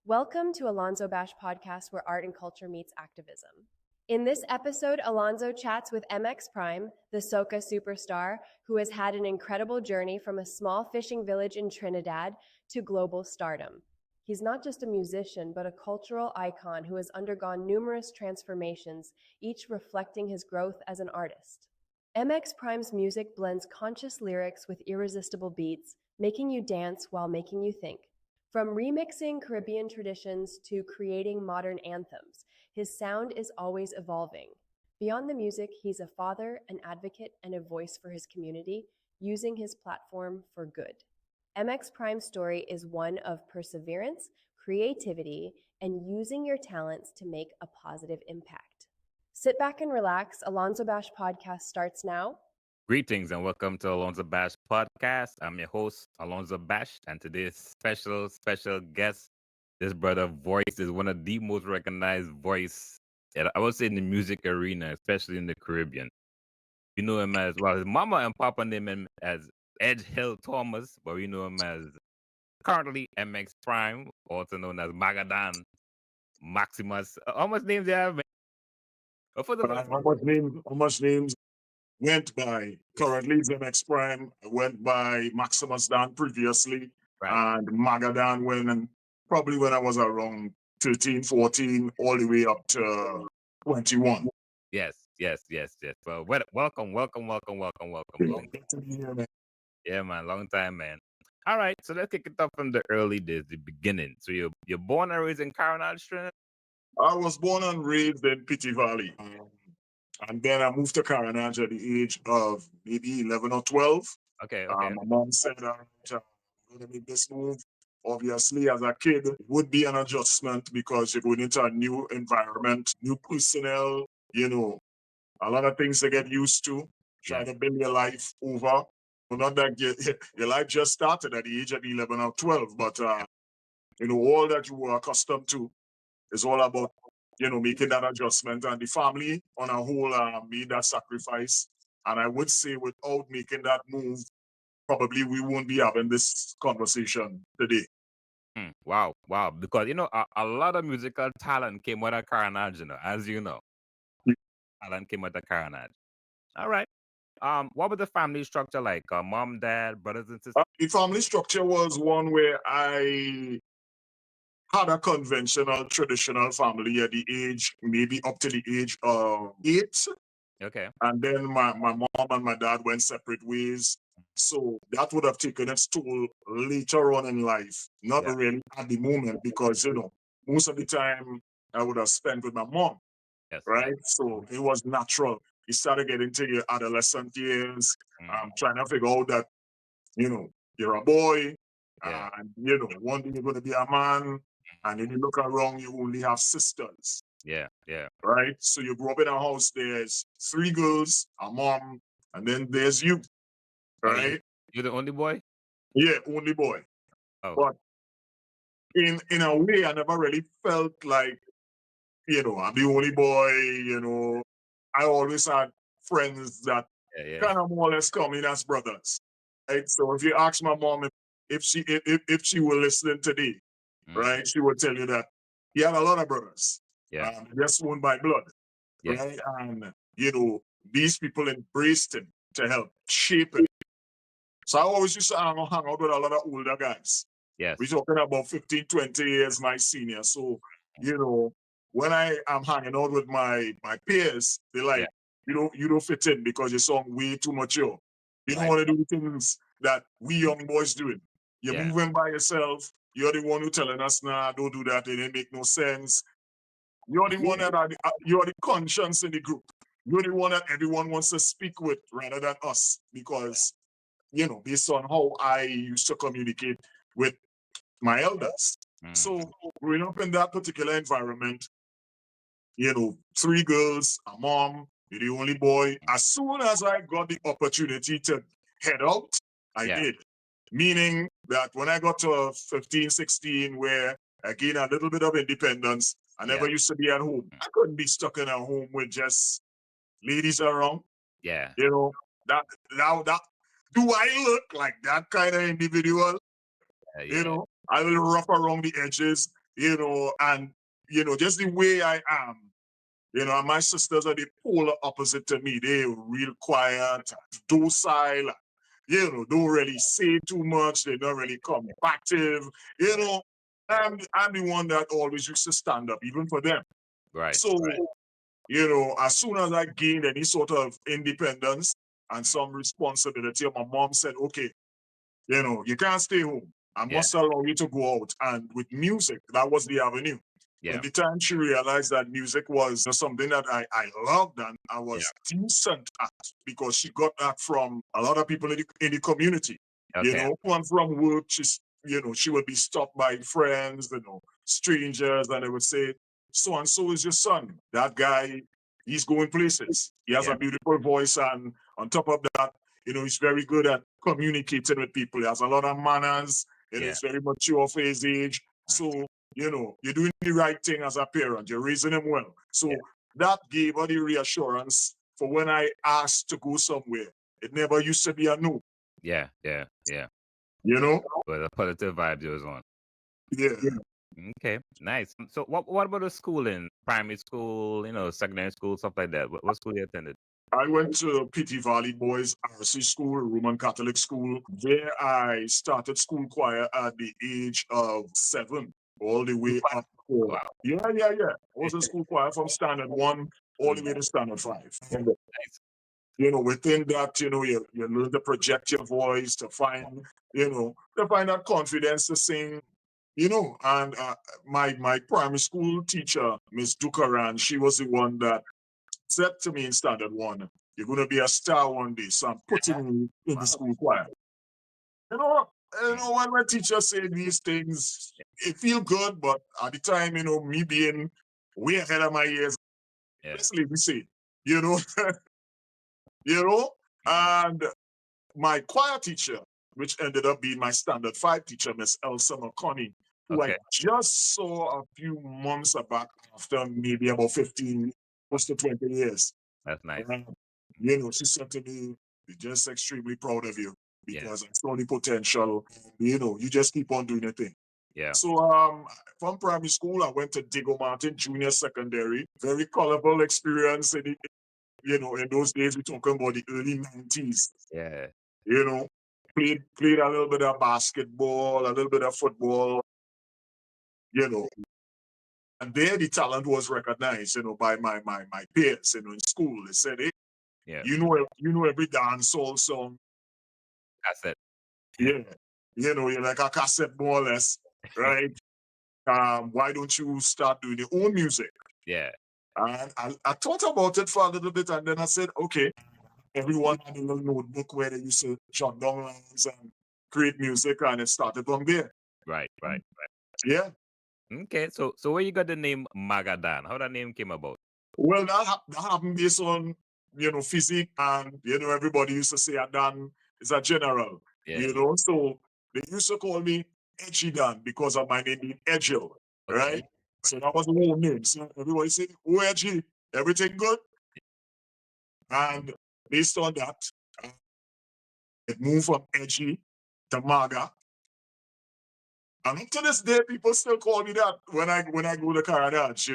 Welcome to Alonzo Bash Podcast, where art and culture meets activism. In this episode, Alonzo chats with MX Prime, the soca superstar, who has had an incredible journey from a small fishing village in Trinidad to global stardom. He's not just a musician, but a cultural icon who has undergone numerous transformations, each reflecting his growth as an artist. MX Prime's music blends conscious lyrics with irresistible beats, making you dance while making you think. From remixing Caribbean traditions to creating modern anthems, his sound is always evolving. Beyond the music, he's a father, an advocate, and a voice for his community, using his platform for good. MX Prime's story is one of perseverance, creativity, and using your talents to make a positive impact. Sit back and relax. Alonzo Bash Podcast starts now. Greetings and welcome to Alonzo Bash Podcast. I'm your host, Alonzo Bash, and today's special guest, this brother voice is one of the most recognized voice, I would say, in the music arena, especially in the Caribbean. You know him as well. His mama and papa name him as Edge Hill Thomas, but we know him as currently MX Prime, also known as Magadan, Maximus. How much names do you have, man? How much names went by? Currently, MX Prime went by Maximus Dan previously, Right. and Magadan when I was around 13, 14, all the way up to 21. Yes. Well, welcome. Good to be here, man. Yeah, man, long time, man. All right, so let's kick it off from the early days, the beginning. So you're born and raised in Carenage, Trinidad? I was born and raised in Pity Valley. And then I moved to Carenage at the age of maybe 11 or 12. Okay. My mom said, I'm going to make this move. Obviously, as a kid, it would be an adjustment because you're going into a new environment, new personnel, a lot of things to get used to, trying to build your life over. Not that your life just started at the age of 11 or 12, but, all that you were accustomed to is all about, making that adjustment. And the family on a whole made that sacrifice. And I would say without making that move, probably we won't be having this conversation today. Wow. Because, a lot of musical talent came out of Carenage, as you know. Talent came out of Carenage. All right. What was the family structure like? Mom, dad, brothers and sisters? The family structure was one where I had a conventional, traditional family at the age, maybe up to the age of 8. Okay. And then my mom and my dad went separate ways. So that would have taken its toll later on in life. Not really at the moment, because, most of the time I would have spent with my mom. Yes. Right? So it was natural. You started getting to your adolescent years, trying to figure out that, you're a boy, and, one day you're going to be a man, and then you look around, you only have sisters. Yeah. Right? So you grew up in a house, there's 3 girls, a mom, and then there's you. Right? You're the only boy? Yeah, only boy. Oh. But in a way, I never really felt like, I'm the only boy, I always had friends that kind of more or less come in as brothers. Right? So if you ask my mom if she were listening today, right, she would tell you that he had a lot of brothers. Yeah. Just one by blood. Yes. Right? And, these people embraced him to help shape it. So I always used to hang out with a lot of older guys. Yes. We're talking about 15, 20 years my senior. So, when I am hanging out with my peers, they're like, you don't fit in because you sound way too mature. You don't want to do things that we young boys doing. You're moving by yourself. You're the one who telling us, nah, don't do that. It didn't make no sense. You're the one that you're the conscience in the group. You're the one that everyone wants to speak with rather than us because, based on how I used to communicate with my elders. So growing up in that particular environment, 3 girls, a mom, you're the only boy. As soon as I got the opportunity to head out, I did. Meaning that when I got to 15, 16, where I gained a little bit of independence, I never used to be at home. I couldn't be stuck in a home with just ladies around. Yeah. That do I look like that kind of individual? Yeah. A little rough around the edges. and, just the way I am, and my sisters are the polar opposite to me. They're real quiet, docile, don't really say too much. They're not really combative, I'm the one that always used to stand up, even for them. Right. So, as soon as I gained any sort of independence and some responsibility, my mom said, okay, you can't stay home. I must allow you to go out. And with music, that was the avenue. Yeah. At the time she realized that music was something that I loved and I was decent at, because she got that from a lot of people in the community. Okay. One from work, she would be stopped by friends, strangers, and they would say, so and so is your son. That guy, he's going places. He has a beautiful voice, and on top of that, he's very good at communicating with people. He has a lot of manners, and he's very mature for his age. So, you're doing the right thing as a parent. You're raising him well. So that gave her the reassurance for when I asked to go somewhere. It never used to be a no. Yeah. With a positive vibe goes on. Yeah. Okay, nice. So what about the schooling? Primary school, secondary school, stuff like that. What school you attended? I went to Pity Valley Boys RC School, Roman Catholic school. There I started school choir at the age of 7, all the way up. Wow. Yeah. I was in school choir from standard 1 all the way to standard 5. And, within that, you learn to project your voice, to find that confidence to sing. And my primary school teacher, Miss Dukaran, she was the one that said to me in standard 1, you're going to be a star one day, so I'm putting you in the school choir. When my teacher said these things, it feel good, but at the time, me being way ahead of my years, let's leave me say, and my choir teacher, which ended up being my standard 5 teacher, Miss Elsa McConney, who I just saw a few months back after maybe about 15, close to 20 years. That's nice. She said to me, we're just extremely proud of you because I saw the potential. You just keep on doing your thing. Yeah. So from primary school, I went to Diego Martin Junior Secondary. Very colorful experience. In those days, we're talking about the early 90s. Yeah. Played a little bit of basketball, a little bit of football, And there the talent was recognized, by my peers, in school. They said, hey, you know every dancehall song. Cassette. Yeah. You're like a cassette more or less, right? Why don't you start doing your own music? Yeah. And I thought about it for a little bit, and then I said, okay. Everyone had a little notebook where they used to jot down lines and create music, and it started from there. Right. Yeah. Okay, so where you got the name Magadan? How that name came about? Well, that happened based on, physique, and, everybody used to say Dan is a general, so they used to call me Edgy Dan because of my name being Edgel, right? So that was the whole name. So everybody said, oh, Edgy, everything good? And based on that, it moved from Edgy to Maga. And up to this day, people still call me that when I go to Carenage,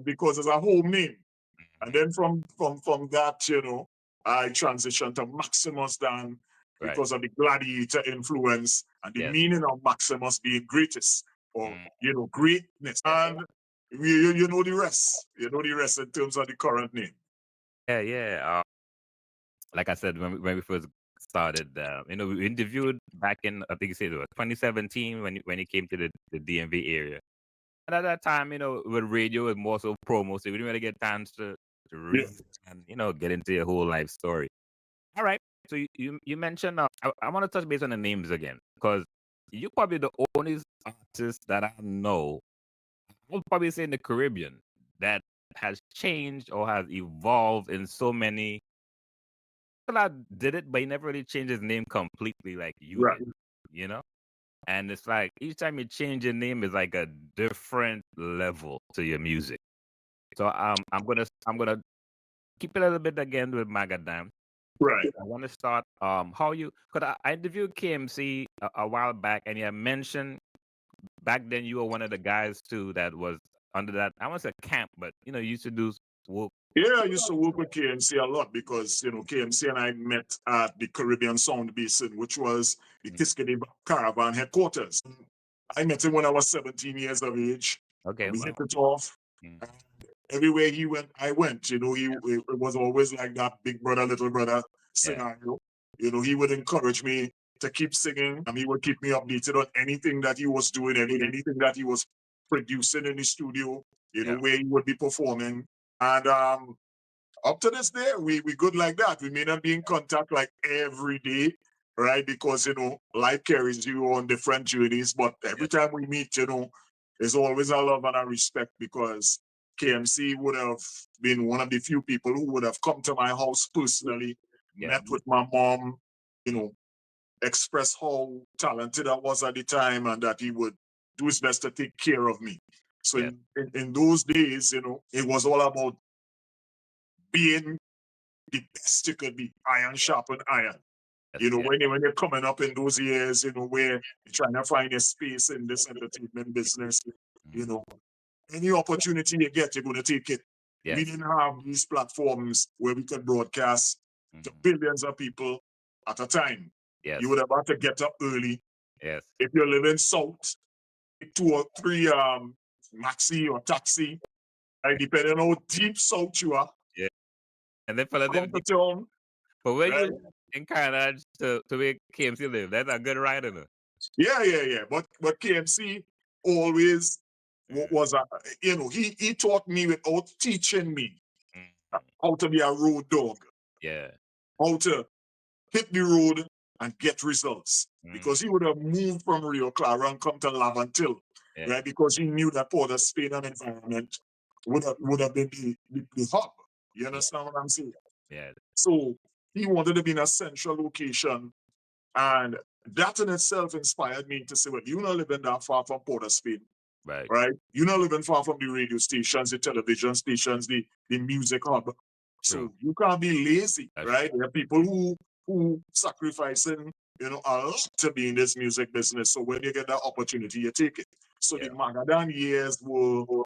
because it's a home name. And then from that, I transitioned to Maximus then because of the gladiator influence and the meaning of Maximus being greatest or greatness. And you know the rest. You know the rest in terms of the current name. Yeah. Like I said, when we first started, we interviewed back in, I think you said it was 2017 when you came to the DMV area. And at that time, with radio, it was more so promo, so we didn't really get chance to read and get into your whole life story. All right. So you mentioned, I want to touch base on the names again, because you're probably the only artist that I know, I'll probably say in the Caribbean, that has changed or has evolved in so many. I did it, but he never really changed his name completely like you did, And it's like each time you change your name is like a different level to your music. So I'm gonna keep it a little bit again with Magadan. Right. I want to start how you, because I interviewed KMC a while back, and you mentioned back then you were one of the guys too that was under that, I want to say camp, but you used to do work. Yeah, I used to work with KMC a lot because, KMC and I met at the Caribbean Sound Basin, which was the Kiskadee Caravan headquarters. I met him when I was 17 years of age. Okay. We hit it off. Everywhere he went, I went. It was always like that big brother, little brother scenario. He would encourage me to keep singing. He would keep me updated on anything that he was doing, anything that he was producing in the studio, where he would be performing. And up to this day, we good like that. We may not be in contact like every day, right? Because, life carries you on different journeys. But every time we meet, there's always a love and a respect because KMC would have been one of the few people who would have come to my house personally, met with my mom, express how talented I was at the time and that he would do his best to take care of me. So in those days, it was all about being the best you could be, iron sharpen iron. When you're coming up in those years, where you're trying to find a space in this entertainment business, any opportunity you get, you're going to take it. We didn't have these platforms where we could broadcast to billions of people at a time. You would have had to get up early. If you live in South, 2 or 3 maxi or taxi, depending on how deep South you are. And then for the come to town. But when you in Carenage to where KMC live, that's a good ride, isn't it? Yeah. But KMC always was he taught me without teaching me how to be a road dog. How to hit the road and get results. Because he would have moved from Rio Clara and come to Lavantil, right? Because he knew that Port of Spain and environment would have been the hub. You understand what I'm saying? So he wanted to be in a central location, and that in itself inspired me to say, well, you're not living that far from Port of Spain. Right? You're not living far from the radio stations, the television stations, the music hub. So you can't be lazy, right? There are people who sacrificing, a lot to be in this music business. So when you get that opportunity, you take it. So the Magadan years were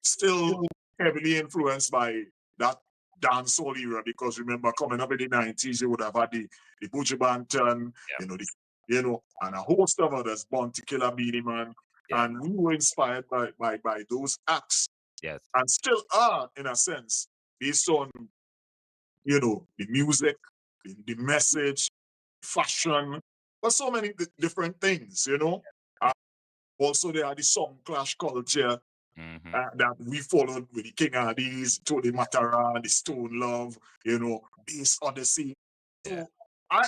still heavily influenced by that dancehall era, because remember, coming up in the 90s, you would have had the Buju Banton, and a host of others, Bounty Killer, Beanie Man, and we were inspired by those acts, and still are, in a sense, based on, the music, the message, fashion, but so many different things, Also, there are the song clash culture that we followed with the King Addies, Tony Matara, the Stone Love, Bass Odyssey. So I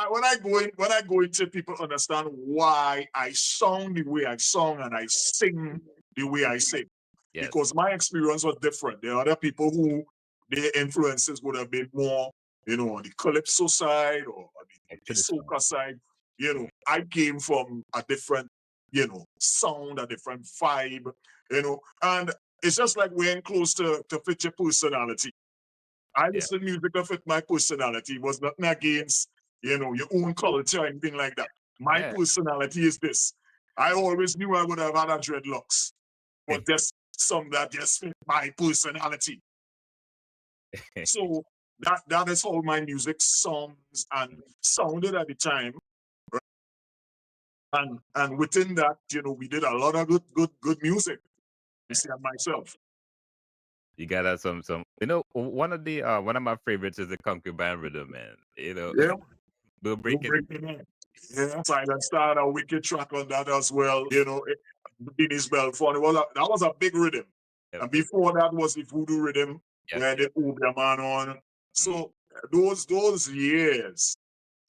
when I go into, people understand why I song the way I song and I sing the way I sing. Because my experience was different. There are other people who their influences would have been more, on the calypso side or the soca side. I came from a different, sound, a different vibe, and it's just like we're close to fit your personality. I listen to music to fit my personality. It was nothing against, your own culture or anything like that. My personality is this. I always knew I would have had a dreadlocks, but there's some that just fit my personality. So that is how my music sounds and sounded at the time. And within that, we did a lot of good music. You see, myself. You got some. One of my favorites is the concubine rhythm, man. We'll break it. Yeah, Silent Star, a wicked track on that as well. Guinness Belfort. That was a big rhythm. And before that was the voodoo rhythm, where they moved their man on. So those years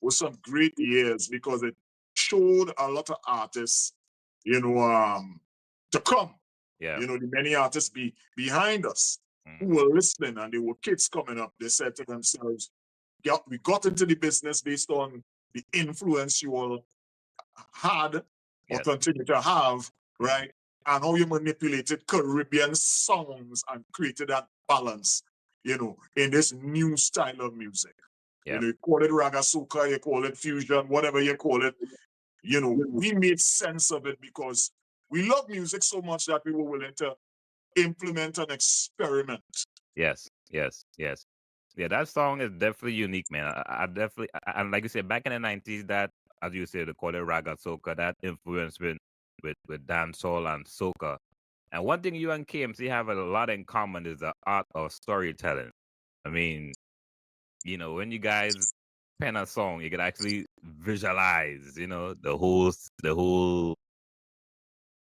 were some great years because it showed a lot of artists, to come. The many artists behind us who were listening, and they were kids coming up. They said to themselves, we got into the business based on the influence you all had or continue to have, right? And how you manipulated Caribbean songs and created that balance, in this new style of music. You call it raga soca, you call it fusion, whatever you call it. we made sense of it because we love music so much that we were willing to implement and experiment. Yes. Yeah, that song is definitely unique, man. I definitely, and like you said, back in the 90s, that, as you said, they call it raga soca, that influence with dancehall and soca. And one thing you and KMC have a lot in common is the art of storytelling. I mean, when you guys pen a song, you can actually visualize, the whole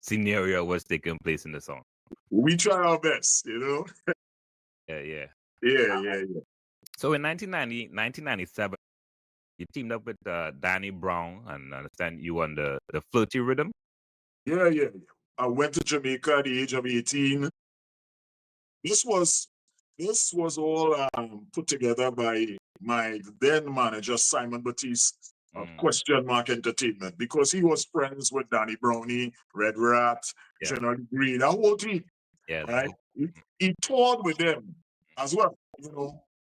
scenario was taking place in the song. We try our best, Yeah. Yeah. So in 1997, you teamed up with Danny Brown, and I understand you on the flirty rhythm. Yeah. I went to Jamaica at the age of 18. This was all put together by my then manager, Simon Batiste of Question Mark Entertainment, because he was friends with Danny Brownie, Red Rat, General Green, a whole team. Yeah. Right? He toured with them as well.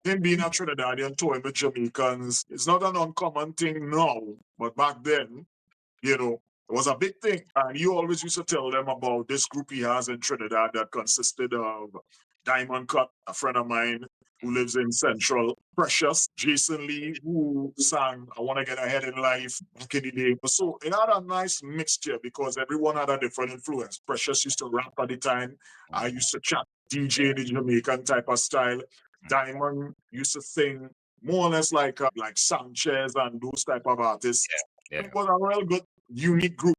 Him being a Trinidadian touring with Jamaicans, it's not an uncommon thing now, but back then, it was a big thing. And he always used to tell them about this group he has in Trinidad that consisted of Diamond Cut, a friend of mine who lives in Central, Precious, Jason Lee, who sang I Want to Get Ahead in Life back in the day. So it had a nice mixture because everyone had a different influence. Precious used to rap at the time. I used to chat DJ in the Jamaican type of style. Diamond used to sing more or less like Sanchez and those type of artists. Yeah. It was a real good, unique group.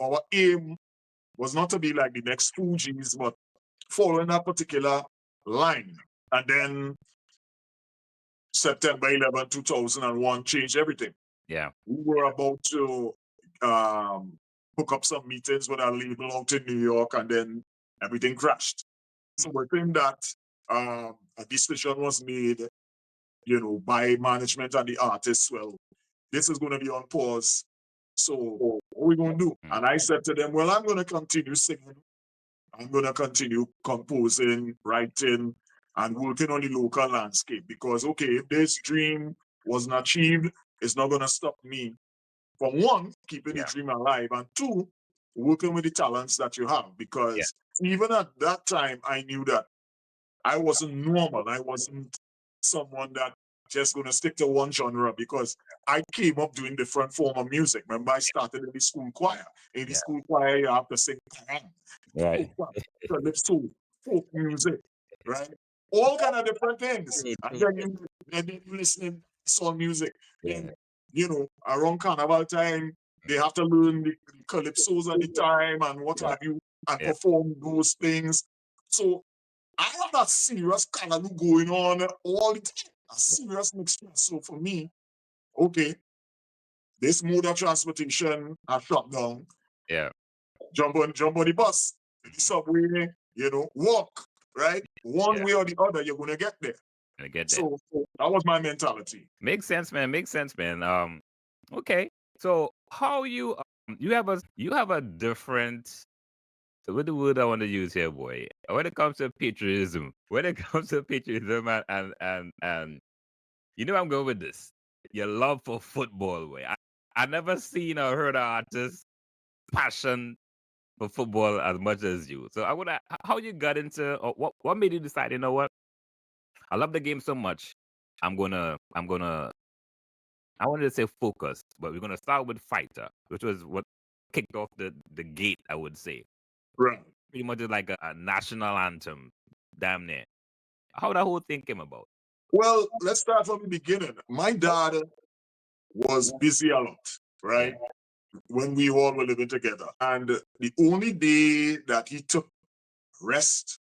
Our aim was not to be like the next Fugees, but following that particular line. And then September 11, 2001 changed everything. Yeah. We were about to hook up some meetings with our label out in New York, and then everything crashed. So within that, a decision was made, by management and the artists. Well, this is going to be on pause. So what are we going to do? And I said to them, well, I'm going to continue singing. I'm going to continue composing, writing, and working on the local landscape. Because, okay, if this dream wasn't achieved, it's not going to stop me from one, keeping the dream alive, and two, working with the talents that you have. Because even at that time, I knew that I wasn't normal. I wasn't someone that just going to stick to one genre because I came up doing different form of music. Remember, I started in the school choir. In the school choir, you have to sing calypso, folk music, right? All kind of different things. And then you listening to song music. And, around carnival time, they have to learn the calypsos at the time and what have you, and perform those things. So I have that serious calendar going on all the time, a serious mixture. So for me, okay, this mode of transportation has shut down. Yeah. Jump on the bus, the subway, walk, right? One way or the other, you're gonna get there. So that was my mentality. Makes sense, man. Okay. So how you have a different, what the word I want to use here, boy? When it comes to patriotism, and I'm going with this. Your love for football, boy. I never seen or heard an artist passion for football as much as you. So how you got into, or what made you decide, you know what? I love the game so much. I wanted to say focus, but we're gonna start with Fighter, which was what kicked off the gate, I would say. Right. Pretty much like a national anthem, damn near. How that whole thing came about? Well, let's start from the beginning. My dad was busy a lot, right? When we all were living together. And the only day that he took rest,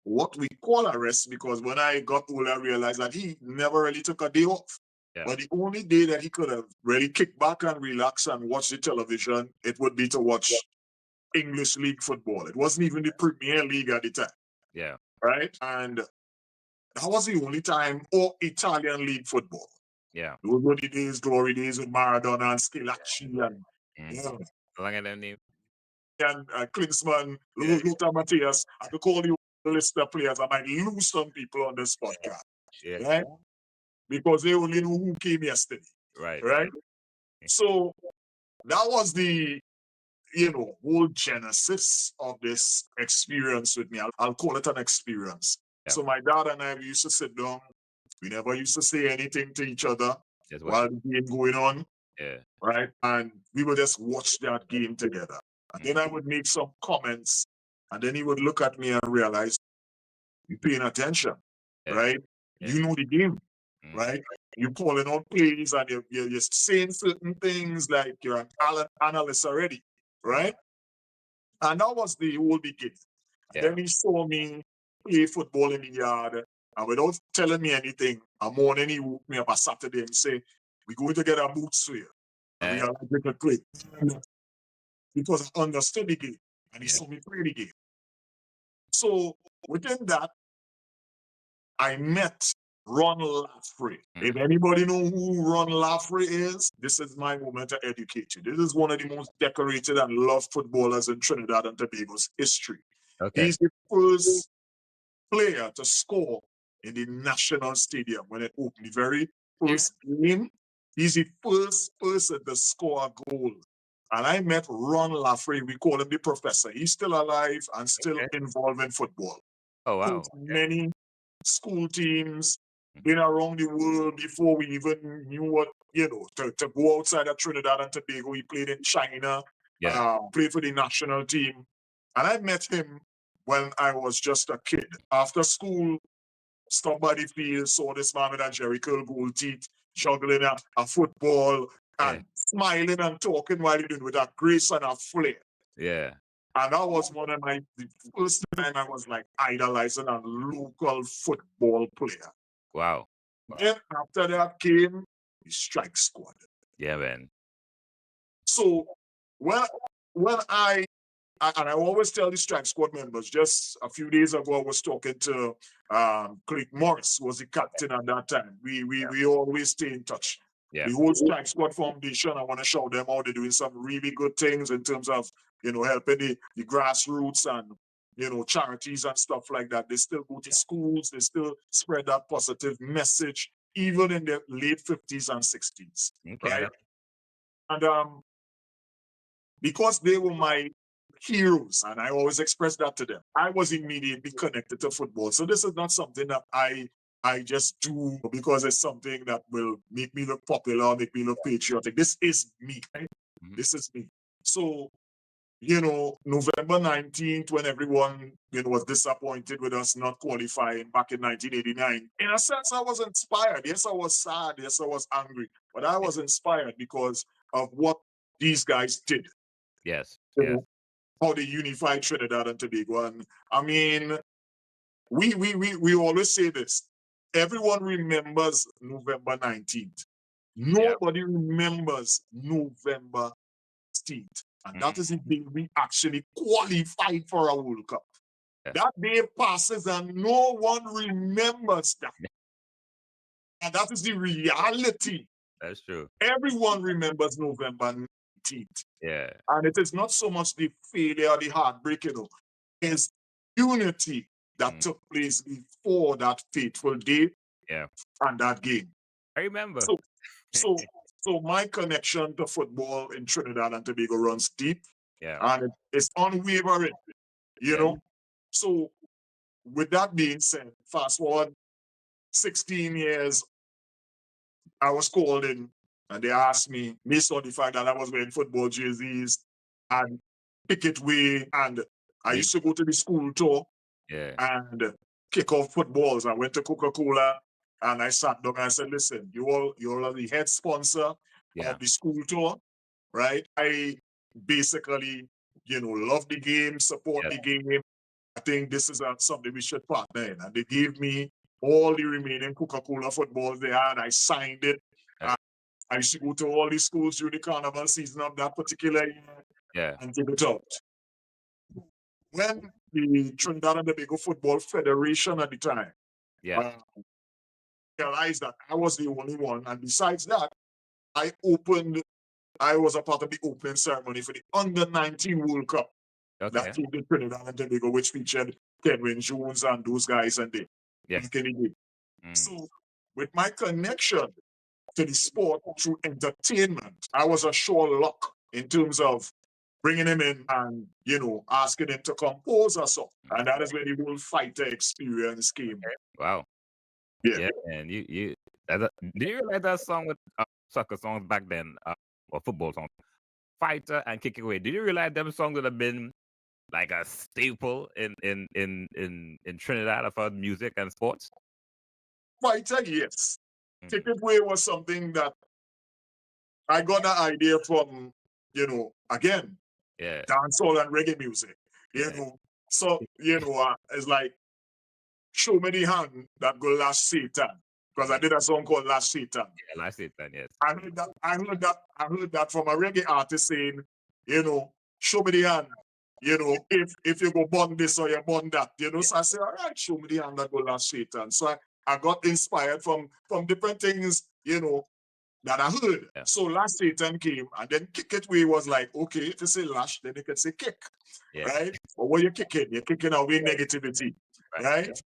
what we call a rest, because when I got older, I realized that he never really took a day off. But the only day that he could have really kicked back and relax and watch the television, it would be to watch English League football. It wasn't even the Premier League at the time. Yeah. Right? And that was the only time, or Italian League football. Yeah. Those were the days, glory days with Maradona and Schilacci and and Klinsmann, Lothar Matthias. I could call you a list of players. I might lose some people on this podcast. Right? Because they only know who came yesterday. Right. So that was the, whole genesis of this experience with me. I'll call it an experience. Yeah. So my dad and I, we used to sit down. We never used to say anything to each other Just while watch the game going on, Yeah. right? And we would just watch that game together. And then I would make some comments, and then he would look at me and realize, you're paying attention, Yeah. right? Yeah. You know the game, Mm. right? You're calling out plays and you're saying certain things like you're an analyst already, right? And that was the whole beginning. And Yeah. then he saw me play football in the yard, and without telling me anything, a morning he woke me up a Saturday and say, we're going to get our boots for you. And we Yeah. are going to play. Because I understood the game, and he Yeah. saw me play the game. So within that, I met Ron Laffrey. If anybody know who Ron Laffrey is, this is my moment to educate you. This is one of the most decorated and loved footballers in Trinidad and Tobago's history. Okay. He's the first player to score in the National Stadium when it opened. The very first game, he's the first person to score a goal. And I met Ron Laffrey. We call him the professor. He's still alive and still involved in football. Oh, wow. Coached many school teams, been around the world before we even knew what, to go outside of Trinidad and Tobago. He played in China, played for the national team. And I met him when I was just a kid. After school, stopped by the field, saw this man with a Jerry curl gold teeth, juggling a football and smiling and talking while he doing with a grace and a flair. Yeah. And that was the first time I was like idolizing a local football player. Wow. Then after that came the strike squad. Yeah, man. So when I always tell the strike squad members, just a few days ago I was talking to Click Morris, who was the captain at that time. We always stay in touch. Yeah. The whole Strike Squad Foundation, I want to shout them out. They're doing some really good things in terms of, helping the grassroots and, charities and stuff like that. They still go to schools. They still spread that positive message, even in their late 50s and 60s. Okay. Right? And because they were my heroes, and I always express that to them, I was immediately connected to football. So this is not something that I just do because it's something that will make me look popular, make me look patriotic. This is me. Right? This is me. So, November 19th, when everyone, was disappointed with us not qualifying back in 1989, in a sense, I was inspired. Yes, I was sad. Yes, I was angry. But I was inspired because of what these guys did. Yes. How they unified Trinidad and Tobago. And I mean, we always say this. Everyone remembers November 19th. Nobody remembers November 16th. And that is the day we actually qualified for a World Cup. That day passes and no one remembers that. And that is the reality. That's true. Everyone remembers November 19th. Yeah. And it is not so much the failure, the heartbreak, it's unity that took place before that fateful day and that game. I remember. So my connection to football in Trinidad and Tobago runs deep. Yeah. And it's unwavering, know. So with that being said, fast forward 16 years, I was called in and they asked me, based on the fact that I was wearing football jerseys and picket way, and I used to go to the school tour and kick off footballs. I went to Coca-Cola and I sat down and I said, listen, you're the head sponsor of the school tour, right? I basically, love the game, support the game. I think this is something we should partner in. And they gave me all the remaining Coca-Cola footballs they had. I signed it. I used to go to all the schools during the carnival season of that particular year and give it out. When the Trinidad and Tobago Football Federation at the time realized that I was the only one, and besides that, I was a part of the opening ceremony for the Under-19 World Cup that came to Trinidad and Tobago, which featured Kevin Jones and those guys and So with my connection to the sport through entertainment, I was a sure lock in terms of bringing him in and, asking him to compose a song. And that is where the whole fighter experience came. Wow. Yeah, and did you realize that song with soccer songs back then, or football songs, Fighter and Kick It Away? Did you realize them songs would have been like a staple in Trinidad about music and sports? Fighter, yes. Kick It Away was something that I got the idea from, again, dancehall and reggae music. So, it's like, show me the hand that go Lash Satan. Because I did a song called Lash Satan. Yeah, Lash Satan, yes. I heard that from a reggae artist saying, show me the hand. If you go burn this or you burn that, So I said, all right, show me the hand that go Lash Satan. So I got inspired from different things, that I heard. Yeah. So Lash Satan came, and then Kick It Away was like, okay, if you say lash, then you can say kick, right? But what you're kicking away negativity, right?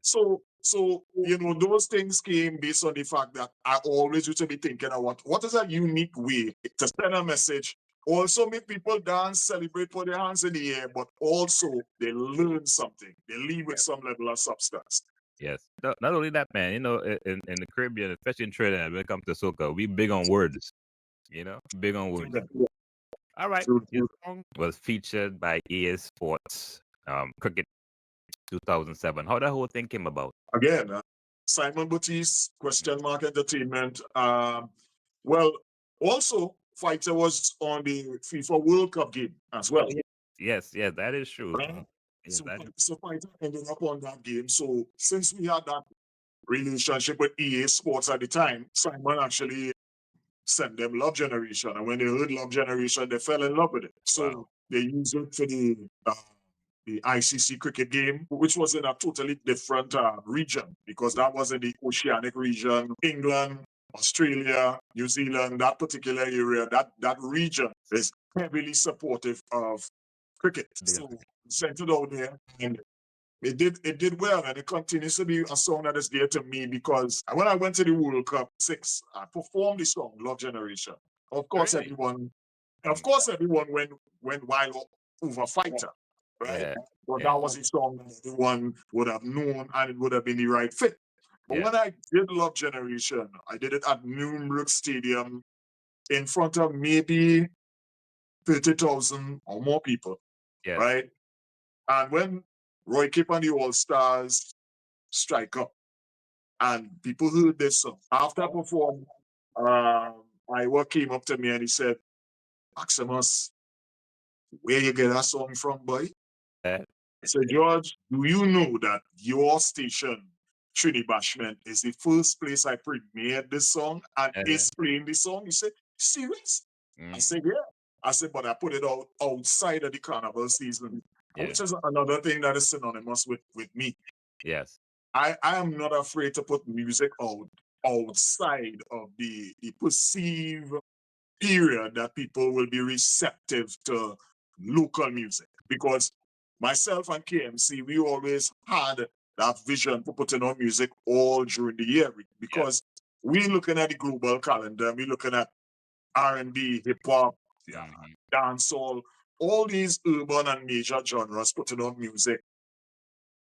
So those things came based on the fact that I always used to be thinking about what is a unique way to send a message, also make people dance, celebrate, put their hands in the air, but also they learn something. They leave with some level of substance. Yes. Not only that, man, in the Caribbean, especially in Trinidad, when it comes to soca, we big on words. Big on words. Yeah. All right. This song was featured by EA Sports, Cricket 2007. How the whole thing came about? Again, Simon Buttis, Question Mark Entertainment. Well, also, Fighter was on the FIFA World Cup game as well. Yes, that is true. So Fighter ended up on that game. So since we had that relationship with EA Sports at the time, Simon actually sent them Love Generation. And when they heard Love Generation, they fell in love with it. So they used it for the ICC cricket game, which was in a totally different region, because that was in the Oceanic region, England, Australia, New Zealand, that particular area, that region is heavily supportive of cricket. So sent it out there, and it did well, and it continues to be a song that is dear to me, because when I went to the World Cup 6, I performed the song Love Generation. Of course, everyone went wild over Fighter, right? Yeah. But that was a song that everyone would have known, and it would have been the right fit. But when I did Love Generation, I did it at Newbrook Stadium in front of maybe 30,000 or more people, right? And when Roy Kip and the All-Stars strike up, and people heard this song, after I performed, Iowa came up to me and he said, Maximus, where you get that song from, boy? I said, George, do you know that your station, Trini Bashment, is the first place I premiered this song and is playing this song? He said, serious? I said, yeah. I said, but I put it out outside of the carnival season, which is another thing that is synonymous with me. Yes. I am not afraid to put music out outside of the perceived period that people will be receptive to local music, because myself and KMC, we always had that vision for putting on music all during the year, because we're looking at the global calendar, we're looking at R&B, hip-hop, dancehall, all these urban and major genres putting on music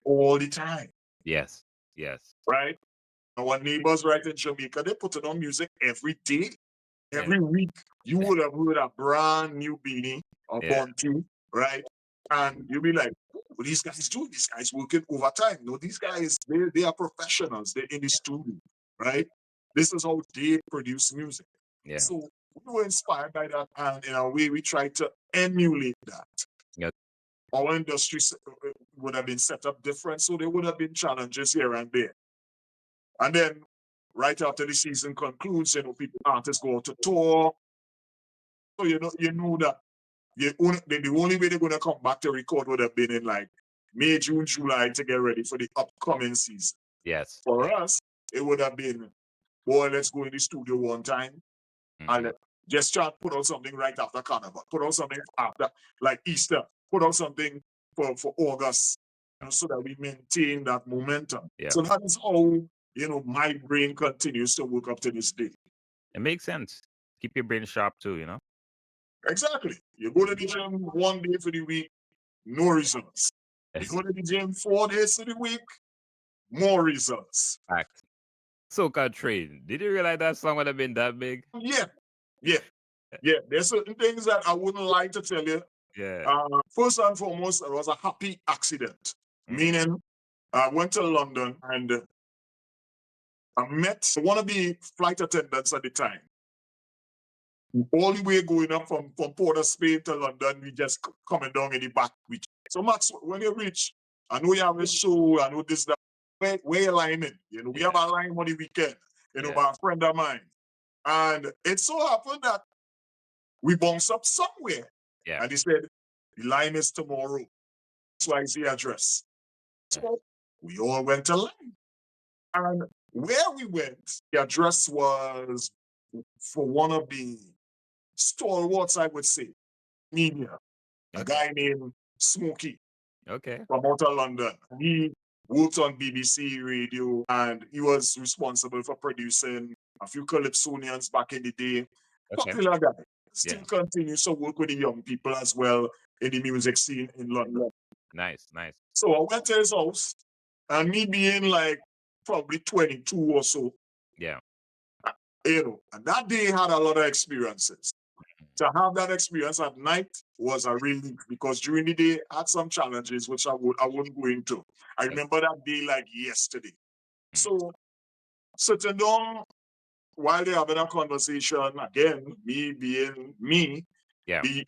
all the time. Yes. Right? Our neighbors right in Jamaica, they put on music every day. Every week, you would have heard a brand new Beanie or Bontu, right? And you'll be like, what these guys do? These guys working overtime. No, these guys, they are professionals. They're in the studio, right? This is how they produce music. Yeah. So we were inspired by that, and in a way, we tried to emulate that. Yep. Our industry would have been set up different, so there would have been challenges here and there. And then, right after the season concludes, artists go to tour. So you know that the only way they're going to come back to record would have been in like May, June, July to get ready for the upcoming season. Yes. For us, it would have been, boy, let's go in the studio one time and just try to put out something right after Carnival. Put out something after, like Easter. Put out something for August, so that we maintain that momentum. Yeah. So that is how, my brain continues to work up to this day. It makes sense. Keep your brain sharp too, Exactly. You go to the gym 1 day for the week, no results. You go to the gym 4 days for the week, more results. Fact. Soca Train. Did you realize that song would have been that big? Yeah, yeah, yeah. There's certain things that I wouldn't like to tell you. Yeah. First and foremost, it was a happy accident. Meaning, I went to London and I met one of the flight attendants at the time. All the way going up from Port of Spain to London, we just coming down in the back. So Max, when you reach, I know you have a show, I know this, that. Where you lining? You know, we have a line on the weekend, you know, by a friend of mine. And it so happened that we bounced up somewhere. Yeah. And he said, the line is tomorrow. So I see address. So we all went to line. And where we went, the address was for one of the stalwarts, I would say, media. A guy named Smokey. Okay. From out of London. He worked on BBC radio and he was responsible for producing a few Calypsonians back in the day. Okay. Popular guy. Still continues to work with the young people as well in the music scene in London. Nice, nice. So I went to his house and me being like probably 22 or so. Yeah. You know, and that day had a lot of experiences. To have that experience at night was a relief because during the day I had some challenges which I wouldn't go into. I remember that day like yesterday. So sitting down while they're having a conversation, again, me being me, the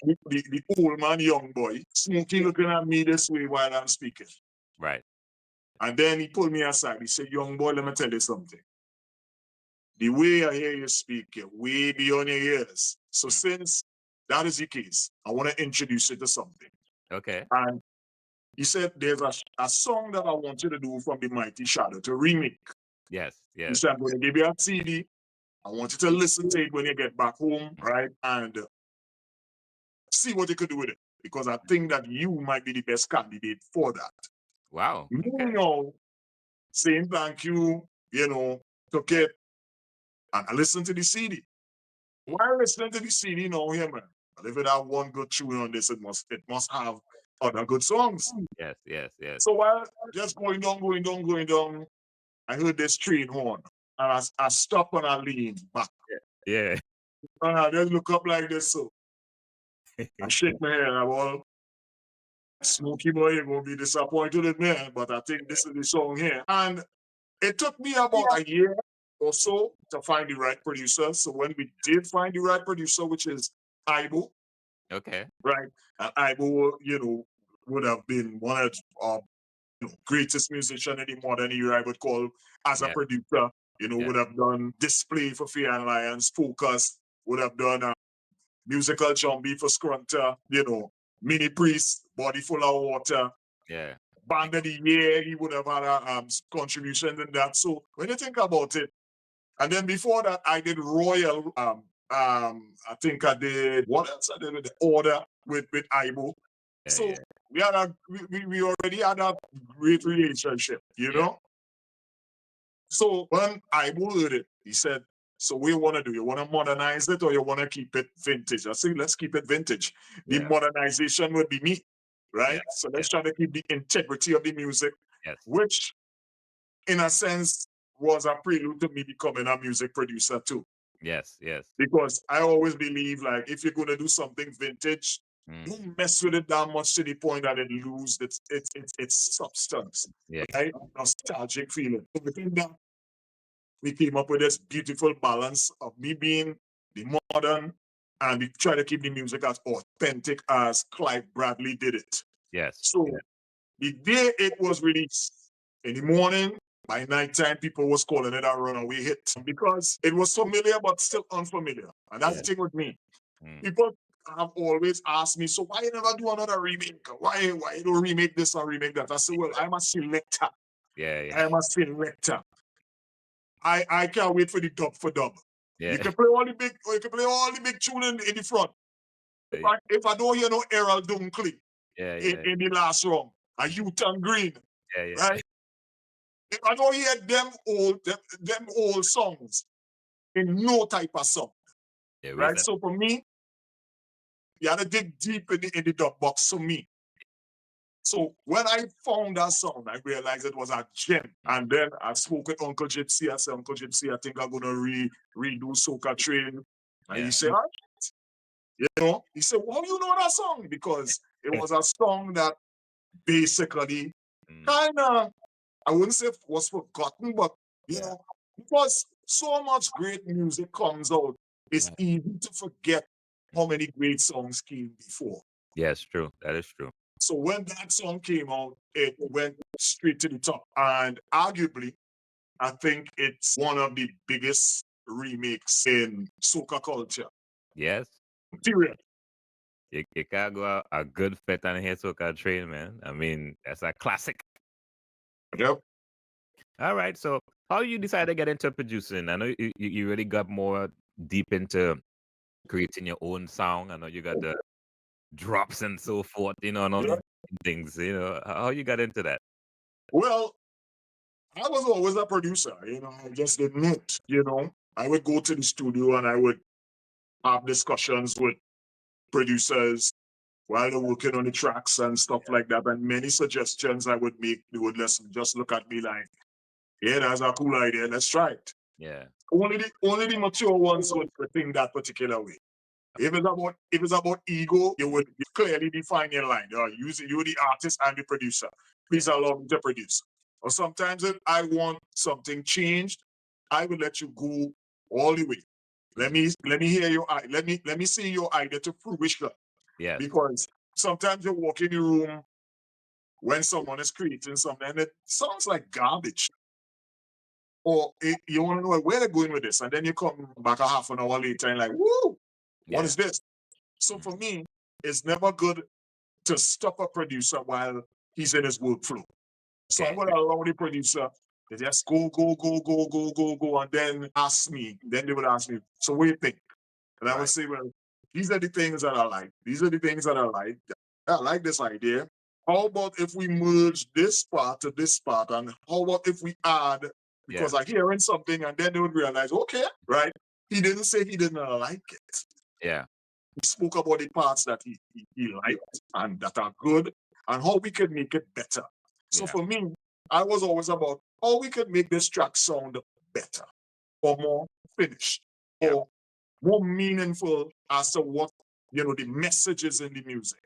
old man, young boy, Smokey looking at me this way while I'm speaking. Right. And then he pulled me aside. He said, young boy, let me tell you something. The way I hear you speak, you're way beyond your ears. So since that is the case, I want to introduce you to something. Okay. And he said, there's a song that I want you to do from the Mighty Shadow to remake. Yes, yes. He said, I'm going to give you a CD. I want you to listen to it when you get back home, right? And see what you could do with it. Because I think that you might be the best candidate for that. Wow. You know, saying thank you, you know, took it. And I listened to the CD. While listening to the CD, you know, man, if it have one good tune on this, it must have other good songs. Yes, yes, yes. So while just going down, I heard this train horn. And I stop and I lean back. Yeah. And I just look up like this, so I shake my head. I'm all, Smokey boy, you're going to be disappointed in me, but I think this is the song here. And it took me about a year or so to find the right producer. So when we did find the right producer, which is Ibo. Okay. Right. And Ibo, you know, would have been one of the greatest musician in the modern era, I would call, as a producer. You know, would have done Display for Fear and Lions, Focus, would have done Musical Zombie for Scrunter, you know, Mini Priest, Body Full of Water. Yeah. Band of the Year, he would have had a contribution in that. So when you think about it, and then before that, I did Royal. I think I did, what else I did with the Order with Ibo. So we had we already had a great relationship, you know? So when Ibo heard it, he said, so what you want to do? You want to modernize it or you want to keep it vintage? I said, let's keep it vintage. The modernization would be me, right? So let's try to keep the integrity of the music, which in a sense was a prelude to me becoming a music producer too. Yes, yes. Because I always believe, like, if you're going to do something vintage, don't mess with it that much to the point that it loses its substance, right? Nostalgic feeling. So I think that we came up with this beautiful balance of me being the modern, and we try to keep the music as authentic as Clive Bradley did it. Yes. So the day it was released, in the morning, by nighttime, people was calling it a runaway hit because it was familiar but still unfamiliar. And that's the thing with me. People have always asked me, so why you never do another remake? Why you don't remake this or remake that? I said, well, I'm a selector. I am a selector. I can't wait for the dub for dub. You can play all the big tune in the front. If I don't hear no Errol Dunkley in the last round, a Houghton Green, right? If I don't hear them old songs in no type of song, right? So for me, You had to dig deep in the dub box for me. So when I found that song, I realized it was a gem. And then I spoke with Uncle Gypsy. I said, Uncle Gypsy, I think I'm gonna redo Soca Train. And he said, all right. You know, he said, well, you know that song? Because it was a song that basically kind of, I wouldn't say was forgotten, but you know, because so much great music comes out, it's easy to forget how many great songs came before. Yes, true. That is true. So when that song came out, it went straight to the top. And arguably, I think it's one of the biggest remakes in soca culture. Yes. Period. You can't go a good fit on here Soca Train, man. I mean, that's a classic. Yep. All right. So how you decided to get into producing? I know you really got more deep into creating your own sound. I know you got the drops and so forth, you know, and all these things, you know. How you got into that? Well, I was always a producer, you know, I just admit, you know, I would go to the studio and I would have discussions with producers while they're working on the tracks and stuff like that. And many suggestions I would make, they would listen, just look at me like, yeah, that's a cool idea, let's try it. Yeah. Only the mature ones would think that particular way. If it's about ego, you would clearly define your line. You're the artist and the producer. Please allow me to produce. Or sometimes if I want something changed, I will let you go all the way. Let me hear your let me see your idea to fruition. Yeah. Because sometimes you walk in the room when someone is creating something and it sounds like garbage. Or you want to know where they're going with this, and then you come back a half an hour later and like, woo, what is this? So for me, it's never good to stop a producer while he's in his workflow. So I'm going to allow the producer to just go, and then ask me. Then they would ask me, so what do you think? And I would say, well, these are the things that I like. These are the things that I like. I like this idea. How about if we merge this part to this part? And how about if we add, because I'm hearing something, and then they would realize, okay, right? He didn't say he didn't like it. Yeah. He spoke about the parts that he liked and that are good and how we could make it better. So for me, I was always about how we could make this track sound better or more finished or more meaningful as to what, you know, the messages in the music.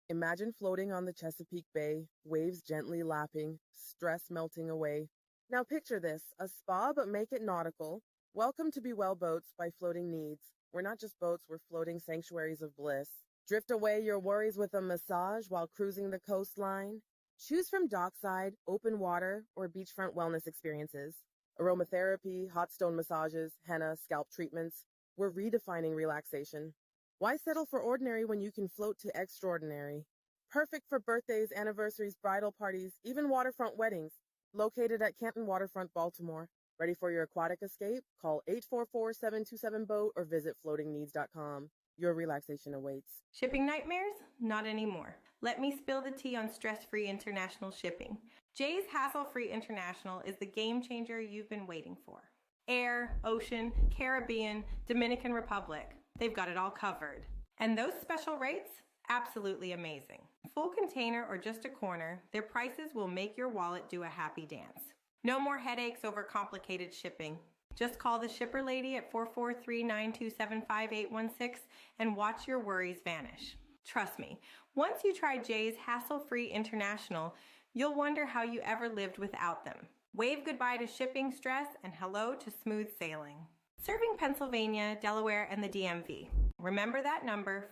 Imagine floating on the Chesapeake Bay, waves gently lapping, stress melting away. Now picture this, a spa but make it nautical. Welcome to Be Well Boats by Floating Needs. We're not just boats, we're floating sanctuaries of bliss. Drift away your worries with a massage while cruising the coastline. Choose from dockside, open water, or beachfront wellness experiences. Aromatherapy, hot stone massages, henna, scalp treatments. We're redefining relaxation. Why settle for ordinary when you can float to extraordinary? Perfect for birthdays, anniversaries, bridal parties, even waterfront weddings. Located at Canton Waterfront, Baltimore. Ready for your aquatic escape? Call 844-727-BOAT or visit floatingneeds.com. Your relaxation awaits. Shipping nightmares? Not anymore. Let me spill the tea on stress-free international shipping. Jay's Hassle-Free International is the game changer you've been waiting for. Air, ocean, Caribbean, Dominican Republic. They've got it all covered. And those special rates? Absolutely amazing. Full container or just a corner, their prices will make your wallet do a happy dance. No more headaches over complicated shipping. Just call the shipper lady at 443-927-5816 and watch your worries vanish. Trust me, once you try Jay's Hassle-Free International, you'll wonder how you ever lived without them. Wave goodbye to shipping stress and hello to smooth sailing. Serving Pennsylvania, Delaware, and the DMV. Remember that number,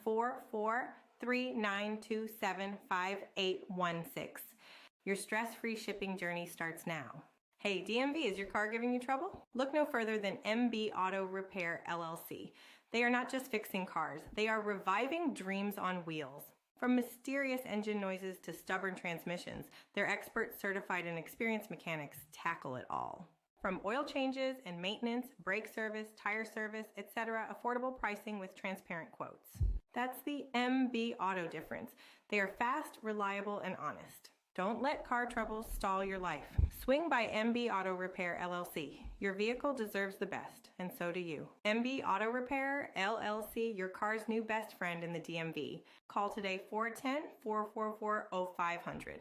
443-927-5816. Your stress-free shipping journey starts now. Hey, DMV, is your car giving you trouble? Look no further than MB Auto Repair, LLC. They are not just fixing cars. They are reviving dreams on wheels. From mysterious engine noises to stubborn transmissions, their expert, certified, and experienced mechanics tackle it all. From oil changes and maintenance, brake service, tire service, etc., affordable pricing with transparent quotes. That's the MB Auto difference. They are fast, reliable, and honest. Don't let car troubles stall your life. Swing by MB Auto Repair LLC. Your vehicle deserves the best, and so do you. MB Auto Repair LLC, your car's new best friend in the DMV. Call today 410-444-0500.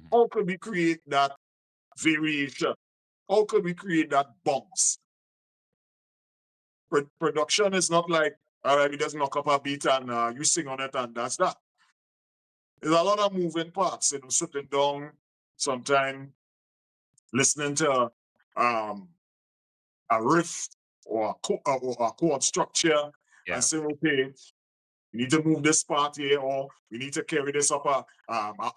How could we create that variation? How could we create that bounce? Production is not like, all right, we just knock up a beat and you sing on it and that's that. There's a lot of moving parts, sitting down, sometimes listening to a riff or a chord structure and saying, okay, we need to move this part here, or we need to carry this up a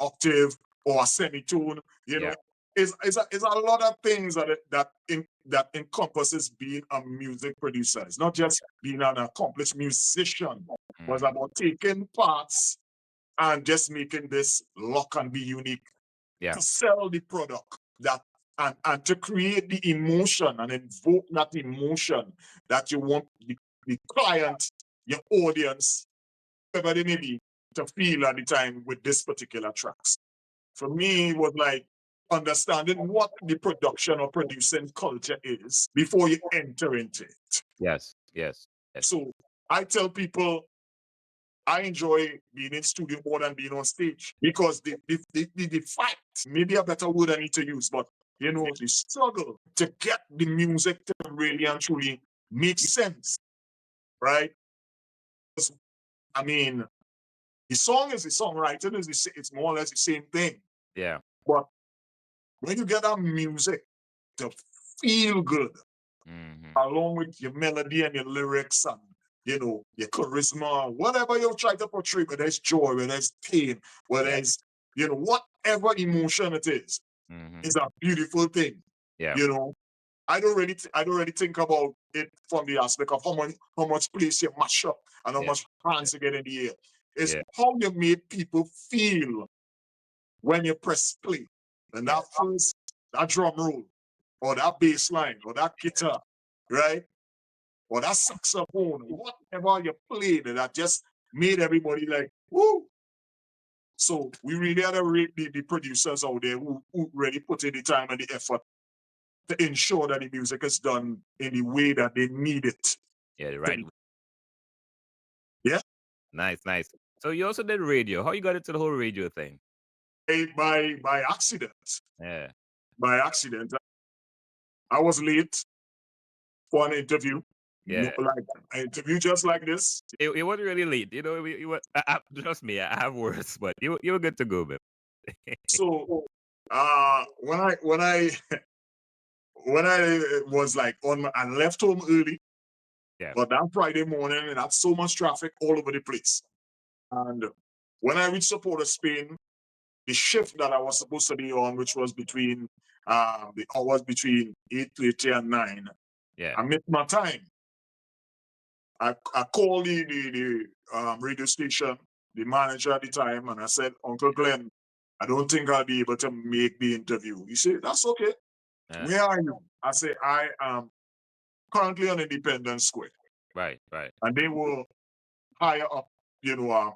octave or a semitone. It's a lot of things that encompasses being a music producer. It's not just being an accomplished musician. It's about taking parts and just making this lock and be unique. To sell the product and to create the emotion and invoke that emotion that you want the client, your audience, whoever they may be, to feel at the time with this particular tracks. For me, it was like understanding what the production or producing culture is before you enter into it. Yes. So I tell people I enjoy being in studio more than being on stage because the fight, maybe a better word I need to use, but the struggle to get the music to really and truly make sense, right? I mean, the song is the songwriting, it's more or less the same thing. Yeah. But when you get that music to feel good, along with your melody and your lyrics and your charisma, whatever you try to portray, whether it's joy, whether it's pain, whether it's whatever emotion it is, it's a beautiful thing. Yeah. I don't really think about it from the aspect of how much place you mash up and how much hands you get in the air. It's how you made people feel when you press play. And that drum roll, or that bass line, or that guitar, right? Or that saxophone, whatever you played, that just made everybody like, woo! So we really had to rate the producers out there who really put in the time and the effort to ensure that the music is done in the way that they need it. Yeah, right. Yeah. Nice. So you also did radio. How you got into the whole radio thing? By accident. Yeah. By accident. I was late for an interview. Yeah. Like an interview just like this. It wasn't really late. Trust me, I have words, but you were good to go, babe. So when I was like I left home early, but that Friday morning, and had so much traffic all over the place. And when I reached Port of Spain, the shift that I was supposed to be on, which was between the hours between 8:30 and 9, I missed my time. I called the radio station, the manager at the time, and I said, Uncle Glenn, I don't think I'll be able to make the interview. He said, that's okay. Where are you? I said, I am currently on Independence Square. Right. And they were higher up,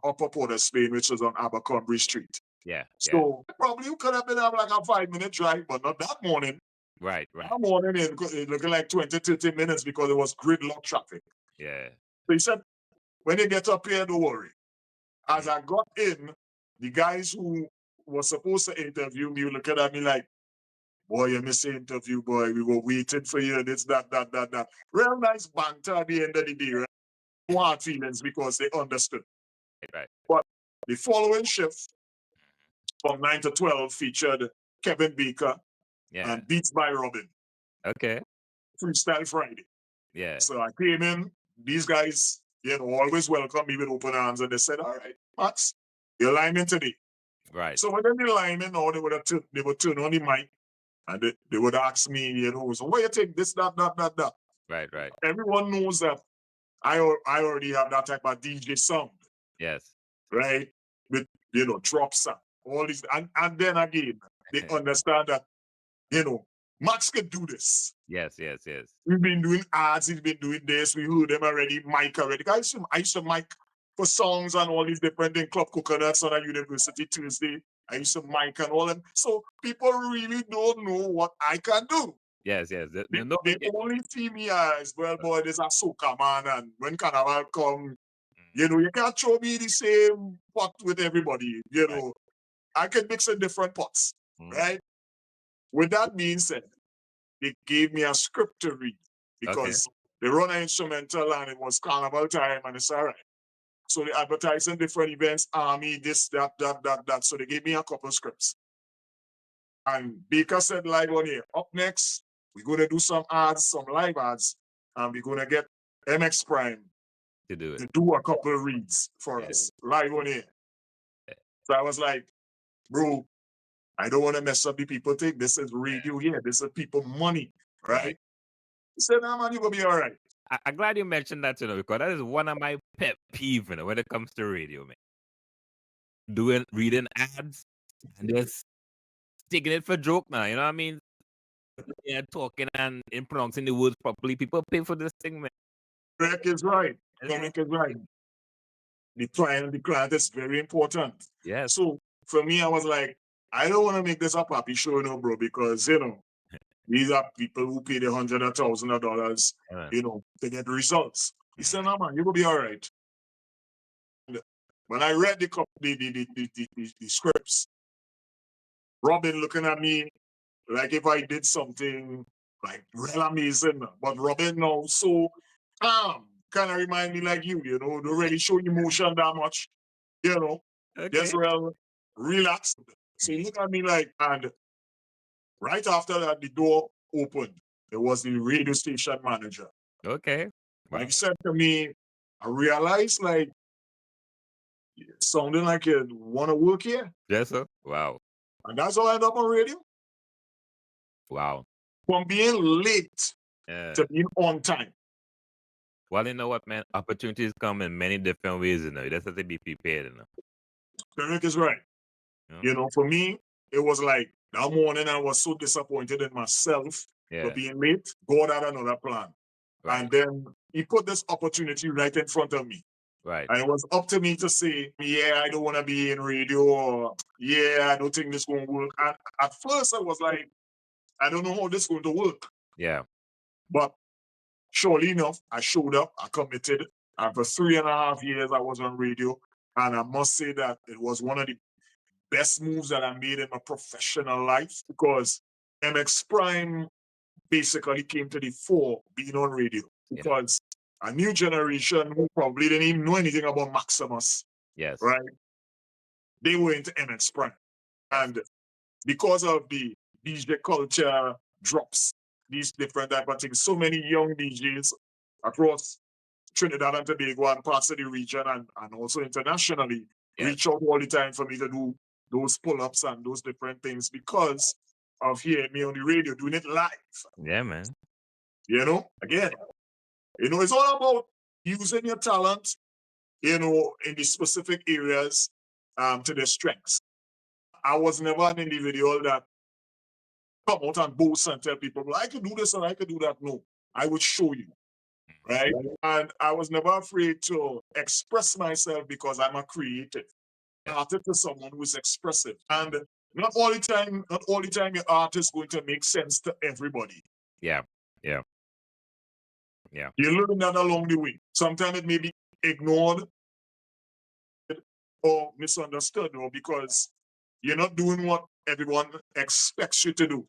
Upper Port of Spain, which is on Abercrombie Street. Yeah. So probably you could have been like a 5-minute drive, but not that morning. Right. That morning, it looking like 20, 30 minutes because it was gridlock traffic. Yeah. So he said, when you get up here, don't worry. As I got in, the guys who were supposed to interview me looking at me like, boy, you missed the interview, boy. We were waiting for you. This, that. Real nice banter at the end of the day, right? No hard feelings because they understood. Right. But the following shift from 9 to 12 featured Kevin Baker and Beats by Robin. Okay. Freestyle Friday. Yeah. So I came in. These guys, always welcome me with open arms. And they said, all right, Max, you're lineman today. Right. So when they lineman, they would turn on the mic and they would ask me, so what you think? This, that. Right. Everyone knows that I already have that type of DJ sound. Yes. Right? With, drops and all these. And then again, they understand that, Max can do this. Yes. We've been doing ads, he's been doing this, we heard them already, mic already. I used to mic for songs and all these different things, Club Coconuts on a University Tuesday. I used to mic and all them. So people really don't know what I can do. Yes. They only see me as, well, boy, there's a soca man, and when Carnival come, you know, you can't throw me the same pot with everybody. You know, I can mix in different pots, right? With that being said, they gave me a script to read because they run an instrumental and it was Carnival time, and it's all right. So they advertising different events, army, this, that. So they gave me a couple scripts. And Baker said live on here, up next, we're going to do some ads, some live ads, and we're going to get MX Prime to do a couple of reads for us live on here. So I was like, bro, I don't want to mess up the people think this is radio here. This is people money, right? He said, nah, man, you're going to be all right. I'm glad you mentioned that, because that is one of my pet peeves, when it comes to radio, man. Reading ads and just taking it for joke now, you know what I mean? Yeah, talking and pronouncing the words properly. People pay for this thing, man. Correct is right. Correct is right. The client is very important. Yes. So for me, I was like, I don't want to make this a happy show, bro, because, these are people who pay the $100,000 or $1,000, to get results. He said, no, man, you will be all right. And when I read the scripts, Robin looking at me like if I did something like real amazing. But Robin now so calm, kind of remind me like you, don't really show emotion that much, just real relaxed. So he looked at me like, and right after that, the door opened. It was the radio station manager. Okay. Wow. Like he said to me, I realized like sounding like you want to work here. Yes, sir. Wow. And that's how I ended up on radio. Wow. From being late to being on time. Well, you know what, man? Opportunities come in many different ways, You just have to be prepared, Derek is right. For me, it was like that morning I was so disappointed in myself for being late. God had another plan. Right. And then he put this opportunity right in front of me. Right. And it was up to me to say, I don't want to be in radio, or I don't think this is going to work. And at first I was like, I don't know how this is going to work. Yeah. But surely enough, I showed up, I committed. And for 3.5 years, I was on radio. And I must say that it was one of the best moves that I made in my professional life, because MX Prime basically came to the fore being on radio. Because a new generation who probably didn't even know anything about Maximus, right? They were into MX Prime. And because of the DJ culture drops, these different type of things, so many young DJs across Trinidad and Tobago and parts of the region and also internationally reach out all the time for me to do those pull-ups and those different things because of hearing me on the radio doing it live. Yeah, man. Again, it's all about using your talent, in the specific areas to their strengths. I was never an individual that come out and boast and tell people, I could do this and I could do that. No, I would show you, right? And I was never afraid to express myself because I'm a creative. Artist is someone who is expressive. And not all the time your art is going to make sense to everybody. Yeah. You learn that along the way. Sometimes it may be ignored or misunderstood, because you're not doing what everyone expects you to do.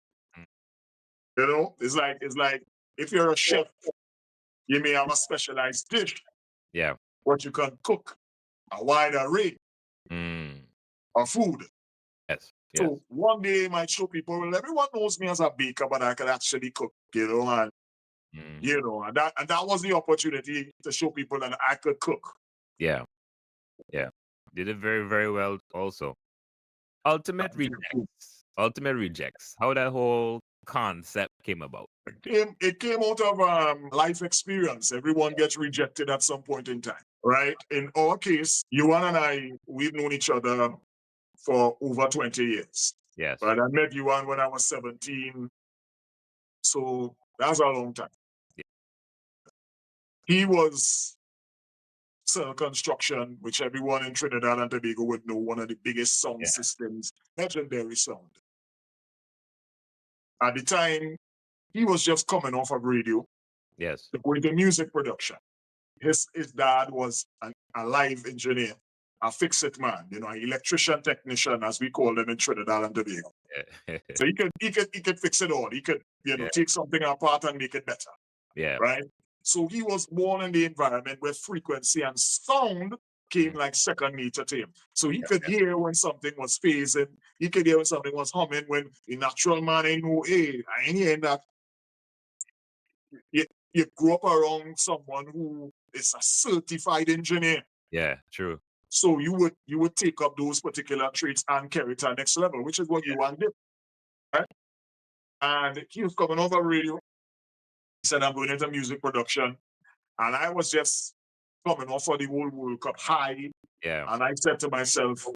It's like if you're a chef, you may have a specialized dish. Yeah. But you can cook a wide array of food. Yes. So one day I might show people, well, everyone knows me as a baker, but I can actually cook, and and that was the opportunity to show people that I could cook. Yeah. Did it very, very well also. Ultimate rejects. How that whole concept came about. It came out of life experience. Everyone gets rejected at some point in time, right? In our case, Yuan and I, we've known each other for over 20 years. Yes. But I met Yuan when I was 17. So that's a long time. Yeah. He was cell construction, which everyone in Trinidad and Tobago would know, one of the biggest sound systems, legendary sound. At the time, he was just coming off of radio. Yes. Going to music production. His dad was a live engineer, a fix-it man, you know, an electrician technician, as we call them in Trinidad and Tobago. Yeah. So he could fix it all. He could, you know, take something apart and make it better. Yeah. Right? So he was born in the environment where frequency and sound came like second nature to him. So he could hear when something was phasing. He could hear when something was humming. When the natural man ain't know, hey, I ain't hearing that. You grew up around someone who is a certified engineer. Yeah, true. So you would take up those particular traits and carry it to the next level, which is what you want to do. Right? And he was coming over radio. He said, I'm going into music production. And I was just coming off of the whole World Cup high. Yeah. And I said to myself,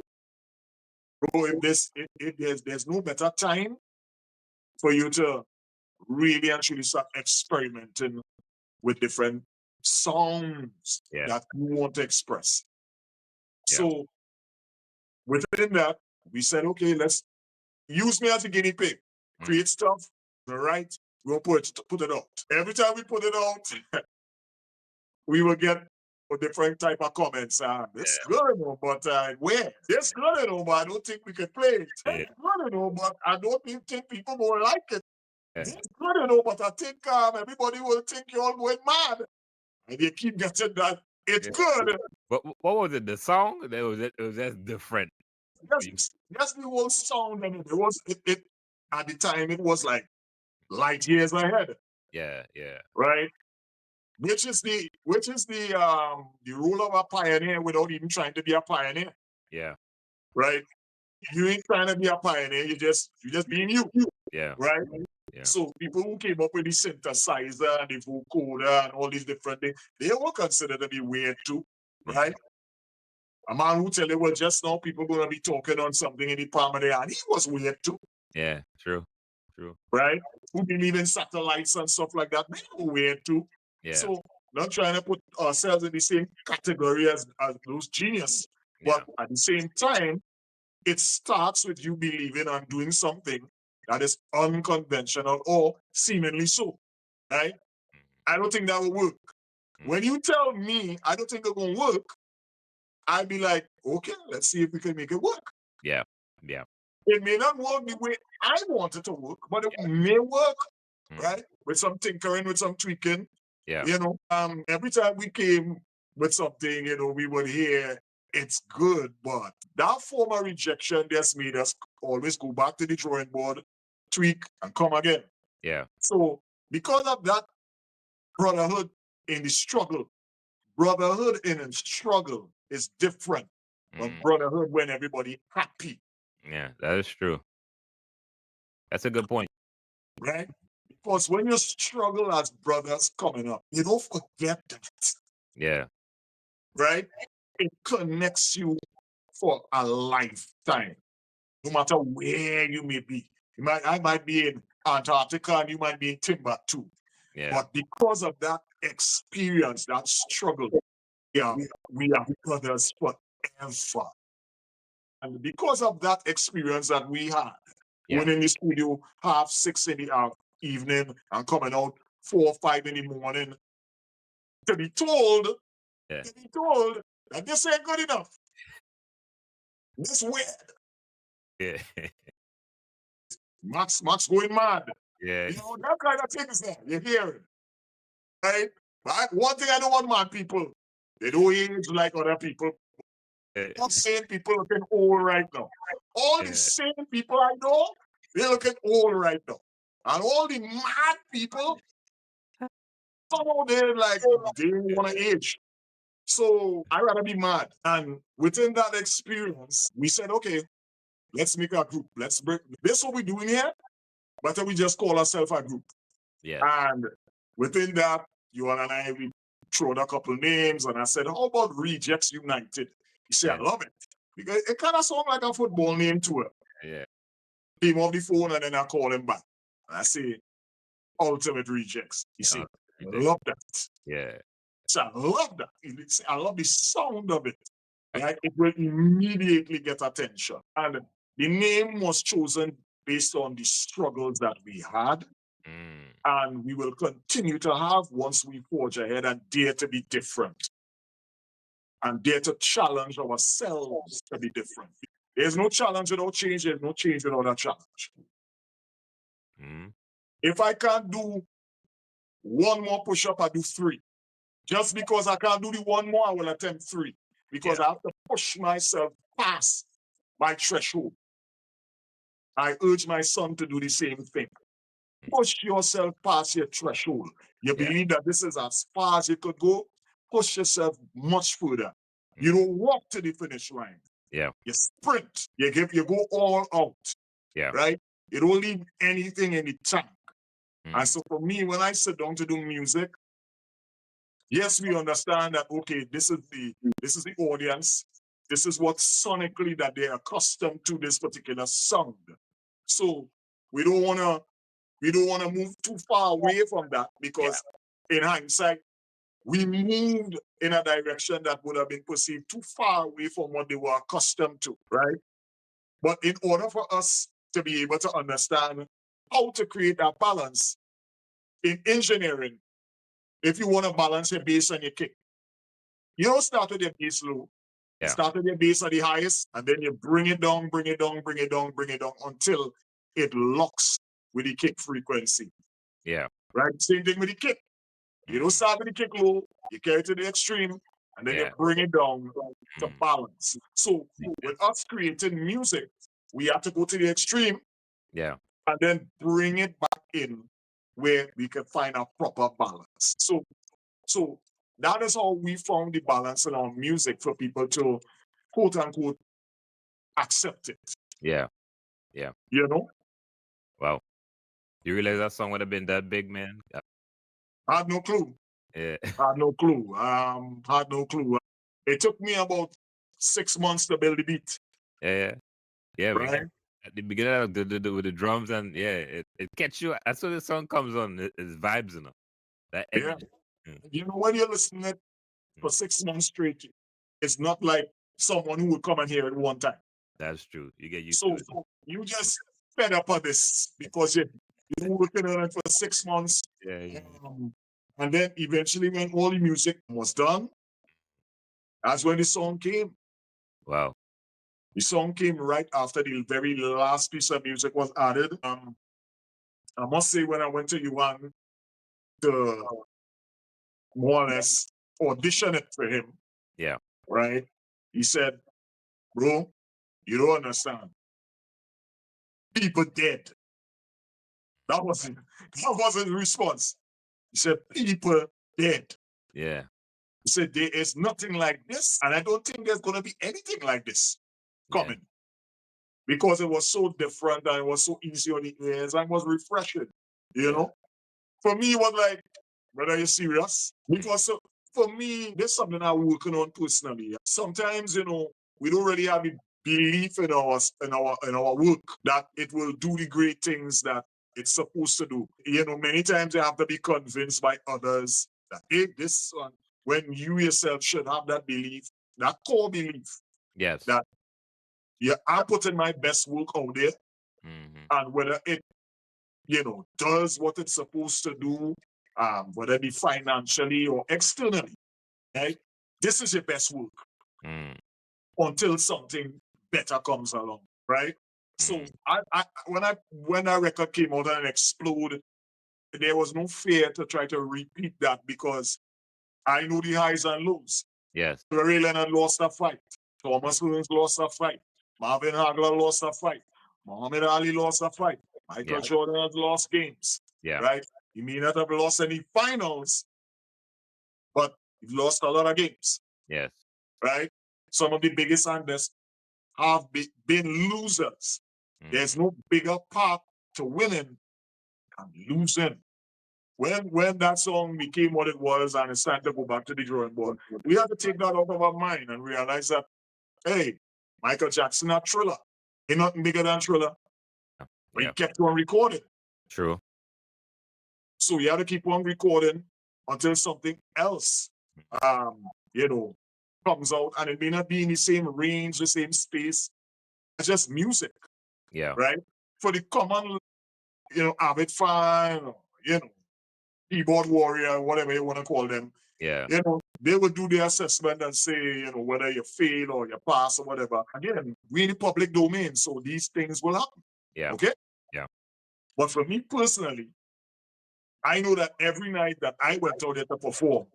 bro, if there's no better time for you to really actually start experimenting with different songs that you want to express. Yeah. So within that, we said, okay, let's use me as a guinea pig. Create stuff, right? We'll put it out. Every time we put it out, we will get a different type of comments. It's good, you know, but where? It's good, you know, but I don't think we can play it. It's good, you know, but I don't think people will like it. It's good, you know, but I think everybody will think you're all going mad. And they keep getting that. It's good. But what was it? The song? It was just different. Yes, the whole sound and it at the time it was like light years ahead. Yeah. Right? Which is the role of a pioneer without even trying to be a pioneer. Yeah. Right? You ain't trying to be a pioneer, you just being you. Yeah. Right? Yeah. So people who came up with the synthesizer and the vocoder and all these different things, they were considered to be weird too. Right? A man who tell you, well, just now people gonna be talking on something in the palm of their hand, he was weird too. Yeah, true. Right? Who believe in satellites and stuff like that, they were weird too. Yeah. So not trying to put ourselves in the same category as those genius. But at the same time, it starts with you believing and doing something that is unconventional or seemingly so. Right? I don't think that will work. When you tell me I don't think it's gonna work, I'd be like, okay, let's see if we can make it work. Yeah. It may not work the way I want it to work, but it may work, right? With some tinkering, with some tweaking. Yeah. You know, every time we came with something, you know, we would hear it's good, but that form of rejection just made us always go back to the drawing board, tweak, and come again. Yeah. So because of that, brotherhood in the struggle is different from brotherhood when everybody happy. Yeah, that is true. That's a good point. Right? Because when you struggle as brothers coming up, you don't forget that. Yeah. Right? It connects you for a lifetime. No matter where you may be. I might be in Antarctica and you might be in Timbuktu. Yeah. But because of that experience, that struggle, we are brothers forever. And because of that experience that we had, going in the studio 6:30 in the evening and coming out 4 or 5 in the morning, to be told that this ain't good enough. This weird. Yeah. Max going mad. Yeah. You know, that kind of things there. You hear it. Right? But one thing I don't want mad people, they don't age like other people. I'm not saying people looking old right now. All the same people I know, they looking old right now. And all the mad people, somehow they're like, they don't want to age. So I'd rather be mad. And within that experience, we said, okay, let's make a group. Let's break. This is what we're doing here, but then we just call ourselves a group. Yeah. And within that, you and I, we thrown a couple names, and I said, how about Rejects United? He said, I love it. Because it kind of sounds like a football name to her. Yeah. Came off the phone, and then I call him back. And I say, Ultimate Rejects. He said, love that. Yeah. I love that. I love the sound of it. Right? It will immediately get attention. And the name was chosen based on the struggles that we had. And we will continue to have once we forge ahead and dare to be different. And dare to challenge ourselves to be different. There's no challenge without change. There's no change without a challenge. If I can't do one more push-up, I do 3. Just because I can't do the one more, I will attempt 3. Because I have to push myself past my threshold. I urge my son to do the same thing. Push yourself past your threshold. You believe that this is as far as you could go, push yourself much further. You don't walk to the finish line. You sprint. You go all out. Right? You don't leave anything in the tank. And so for me, when I sit down to do music, yes, we understand that, okay, this is the audience. This is what sonically that they're accustomed to this particular sound. So we don't want to move too far away from that, because in hindsight, we moved in a direction that would have been perceived too far away from what they were accustomed to, right? But in order for us to be able to understand how to create that balance in engineering, if you want to balance your bass and your kick, you don't start with your bass low. You start with your bass at the highest, and then you bring it down, bring it down, bring it down, bring it down until it locks with the kick frequency. Right? Same thing with the kick. You don't start with the kick low, you carry it to the extreme, and then you bring it down to balance. So with us creating music, we have to go to the extreme and then bring it back in where we can find a proper balance. So that is how we found the balance in our music for people to, quote unquote, accept it. You know? Wow. You realize that song would have been that big, man? I had no clue. I had no clue. Had no clue. It took me about 6 months to build the beat. Right? At the beginning with the drums, and it catch you. As soon as the song comes on, it's vibes, you know. That energy. You know, when you're listening it for 6 months straight, it's not like someone who would come and hear it one time. That's true. You get used to it. So you just fed up on this because you're working on it for 6 months. And then eventually when all the music was done, that's when the song came. Wow. The song came right after the very last piece of music was added. I must say, when I went to Yuan to more or less audition it for him, right? He said, bro, you don't understand. People dead. That was his response. He said, people dead. He said, there is nothing like this, and I don't think there's going to be anything like this coming. Because it was so different and it was so easy on the ears and was refreshing, you know? For me, it was like, brother, are you serious? Because for me, there's something I'm working on personally. Sometimes, you know, we don't really have a belief in our work that it will do the great things that it's supposed to do. You know, many times you have to be convinced by others that, hey, this one, when you yourself should have that belief, that core belief. That I'm putting my best work out there, and whether it, you know, does what it's supposed to do, whether it be financially or externally, right? This is your best work until something better comes along, right? So when that record came out and exploded, there was no fear to try to repeat that because I know the highs and lows. Ray Leonard lost a fight. Thomas Hearns lost a fight. Marvin Hagler lost a fight. Muhammad Ali lost a fight. Michael Jordan has lost games. Right? He may not have lost any finals, but he lost a lot of games. Right? Some of the biggest and best have been losers. There's no bigger path to winning than losing. When that song became what it was and it's time to go back to the drawing board, we have to take that out of our mind and realize that, hey, Michael Jackson not Thriller. Ain't nothing bigger than Thriller. But he kept on recording. True. So you have to keep on recording until something else you know, comes out, and it may not be in the same range, the same space. It's just music, Yeah. right? For the common, avid fan, or, keyboard warrior, whatever you want to call them, Yeah. they would do the assessment and say, whether you fail or you pass or whatever. Again, we're in the public domain, so these things will happen. Yeah. Okay? Yeah. But for me personally, I know that every night that I went out there to perform,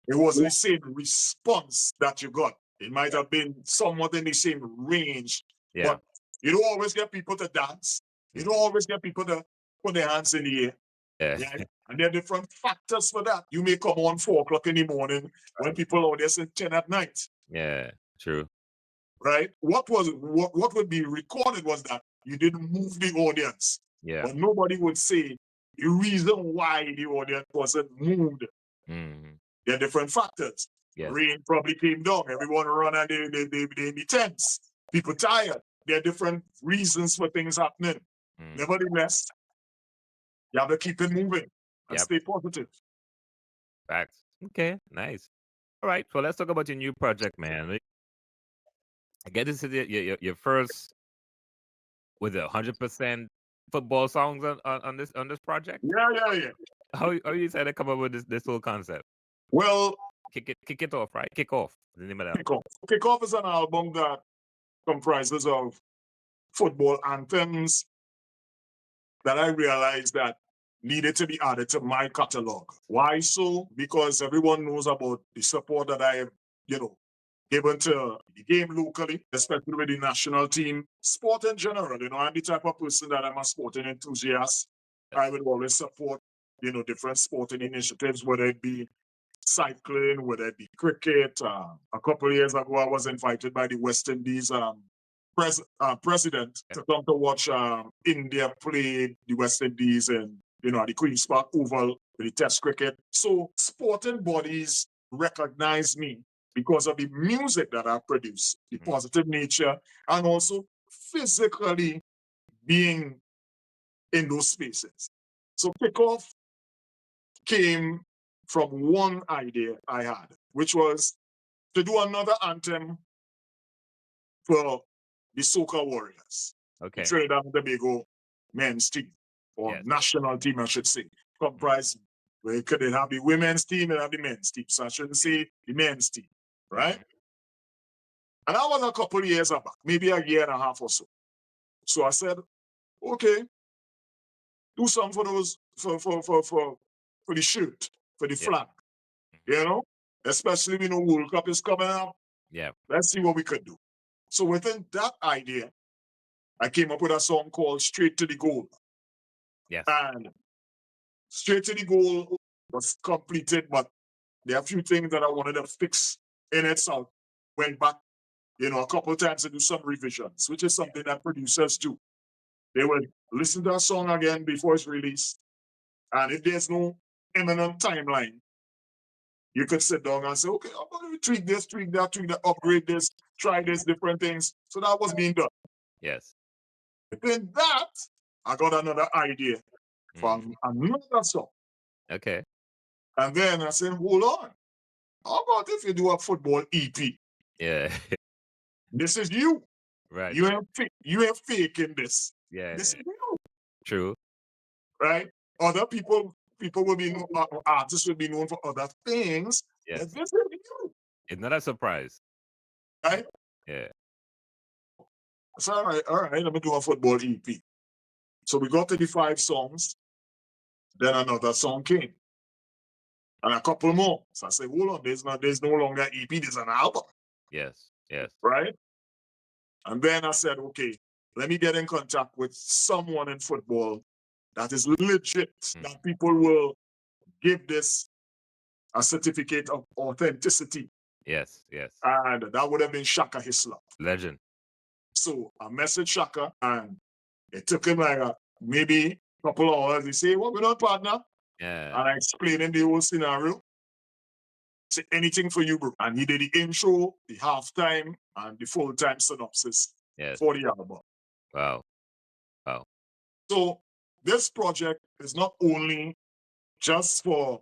it wasn't the same response that you got. It might have been somewhat in the same range, Yeah. but you don't always get people to dance. You don't always get people to put their hands in the air. Yeah. And there are different factors for that. You may come on 4 o'clock in the morning when people out there say 10 at night. Yeah. True. Right? What would be recorded was that you didn't move the audience. Yeah. But nobody would say the reason why the audience wasn't moved. There are different factors. Yes. Rain probably came down. Everyone run and they be tense. People tired. There are different reasons for things happening. Nevertheless, you have to keep it moving and stay positive. Facts. Okay, nice. All right, so let's talk about your new project, man. I get this is your first with 100% football songs on this project. Yeah. How you decided to come up with this whole concept? Well, kick it off, right? Kick off. The name of that. Kick Off is an album that comprises of football anthems that I realized that needed to be added to my catalog. Why so? Because everyone knows about the support that I have, given to the game locally, especially with the national team. Sport in general, I'm the type of person that I'm a sporting enthusiast. I would always support, different sporting initiatives, whether it be cycling, whether it be cricket. A couple of years ago, I was invited by the West Indies president to come to watch India play the West Indies and the Queen's Park Oval with the Test cricket. So sporting bodies recognize me because of the music that I produce, the positive nature, and also physically being in those spaces. So Kick Off came from one idea I had, which was to do another anthem for the Soca Warriors. Okay. The Trinidad and Tobago men's team, or national team, I should say. Comprised, where could they have the women's team and have the men's team. So I shouldn't say the men's team, right? And that was a couple of years back, maybe a year and a half or so. So I said, okay, do something for those, for the shirt, for the flag, especially, World Cup is coming up. Yeah. Let's see what we could do. So within that idea, I came up with a song called Straight to the Goal. Yes. And Straight to the Goal was completed, but there are a few things that I wanted to fix in it. So I went back, a couple of times to do some revisions, which is something that producers do. They will listen to a song again before it's released. And if there's no imminent timeline, you could sit down and say, okay, I'm going to tweak this, tweak that, upgrade this, try this, different things. So that was being done. Yes. Within that, I got another idea from another song. Okay. And then I said, hold on. How about if you do a football EP? Yeah. This is you. Right. You ain't faking this. Yeah. This is you. True. Right? Other people will be known, artists will be known for other things. Yes. But this is you. It's not a surprise. Right? Yeah. So all right, let me do a football EP. So we got to the 5 songs. Then another song came. And a couple more. So I said, hold on, there's no longer EP, there's an album. Yes. Right? And then I said, okay, let me get in contact with someone in football that is legit, that people will give this a certificate of authenticity. Yes. And that would have been Shaka Hislop. Legend. So I messaged Shaka, and it took him like maybe a couple of hours. He said, what we done, partner? Yeah. And I explained him the whole scenario. Say anything for you, bro. And he did the intro, the halftime, and the full-time synopsis for the album. Wow. So this project is not only just for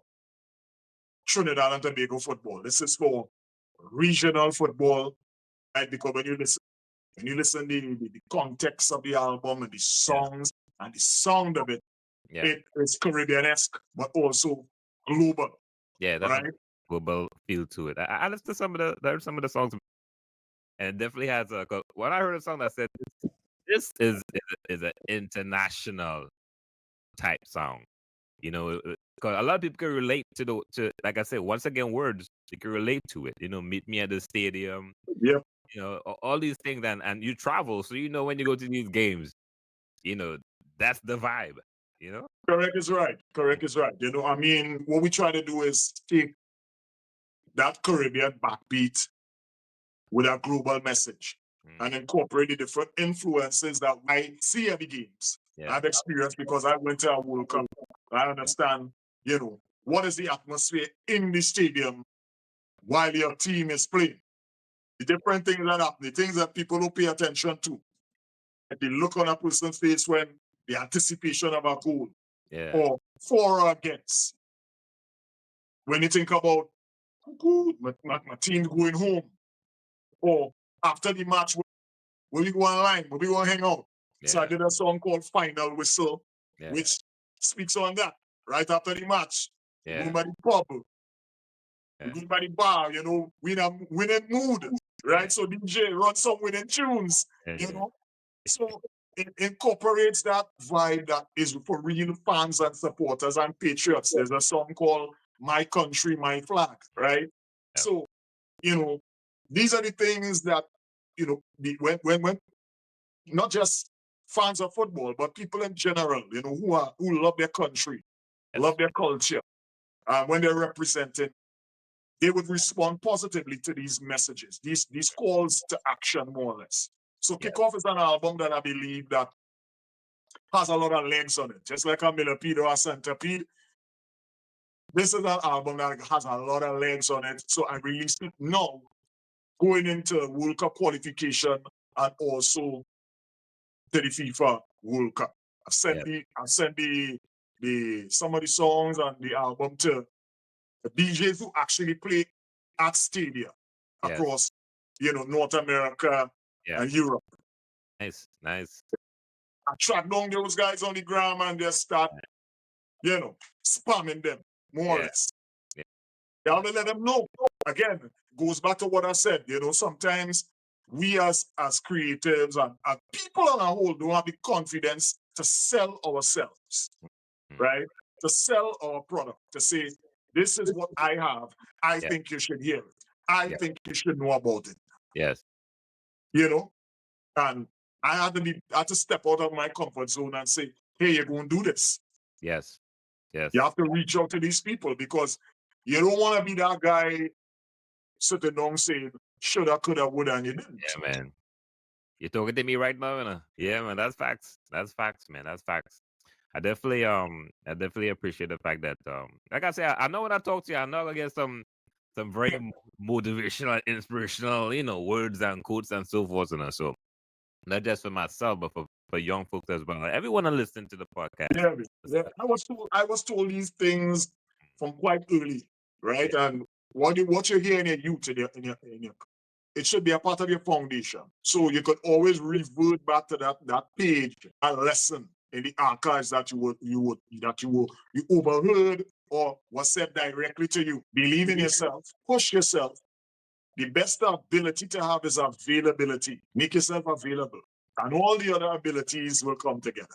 Trinidad and Tobago football. This is for regional football, right? Because when you listen the context of the album and the songs and the sound of it, it is Caribbean-esque, but also global. Yeah, that's right? a global feel to it. I listened to some of the songs, and it definitely has a. When I heard a song that said this is an international type song, you know, because a lot of people can relate to like I said, once again, words you can relate to it. You know, meet me at the stadium. Yep. You know, all these things, and you travel, so you know when you go to these games, you know that's the vibe. You know, Correct is right. Correct is right. You know, I mean, what we try to do is take that Caribbean backbeat with a global message and incorporate the different influences that I see at the games. I've experienced because I went to a World Cup. I understand, you know, what is the atmosphere in the stadium while your team is playing. The different things that happen, the things that people don't pay attention to. And the look on a person's face when the anticipation of a goal or for or against. When you think about my team going home or after the match, when we go online, when we go hang out. So I did a song called Final Whistle, which speaks on that. Right after the match, going by the pub, going by the bar, you know, we in a winning mood, right? So DJ run some winning tunes, you know. So it incorporates that vibe that is for real fans and supporters and patriots. There's a song called My Country, My Flag, right? So, you know, these are the things that, you know, when not just fans of football, but people in general, you know, who love their country, love their culture, when they're represented, they would respond positively to these messages, these calls to action, more or less. So Kickoff is an album that I believe that has a lot of legs on it, just like a millipede or a centipede. This is an album that has a lot of legs on it. So I released it now, going into World Cup qualification and also to the FIFA World Cup. I've sent the some of the songs and the album to the DJs who actually play at stadia across, you know, North America and Europe. Nice. I track down those guys on the gram and just start, you know, spamming them more or less. You have to let them know. Again, goes back to what I said. You know, sometimes we as creatives and people on a whole don't have the confidence to sell ourselves, right? To sell our product, to say, this is what I have. I think you should hear it. I think you should know about it. Yes. You know, and I had to step out of my comfort zone and say, hey, you're going to do this. Yes. You have to reach out to these people because you don't want to be that guy sitting down saying, shoulda, coulda, woulda, and you didn't. Yeah, man. You're talking to me right now, man. Yeah, man. That's facts. That's facts, man. That's facts. I definitely appreciate the fact that like I said, I know when I talk to you, I know I get some very motivational, inspirational, you know, words and quotes and so forth, and so not just for myself, but for young folks as well. Like, everyone to listen to the podcast. Yeah. I was told these things from quite early, right? And what you hear in your youth, it should be a part of your foundation. So you could always revert back to that page and lesson in the archives that you overheard or was said directly to you. Believe in yourself, push yourself. The best ability to have is availability. Make yourself available. And all the other abilities will come together.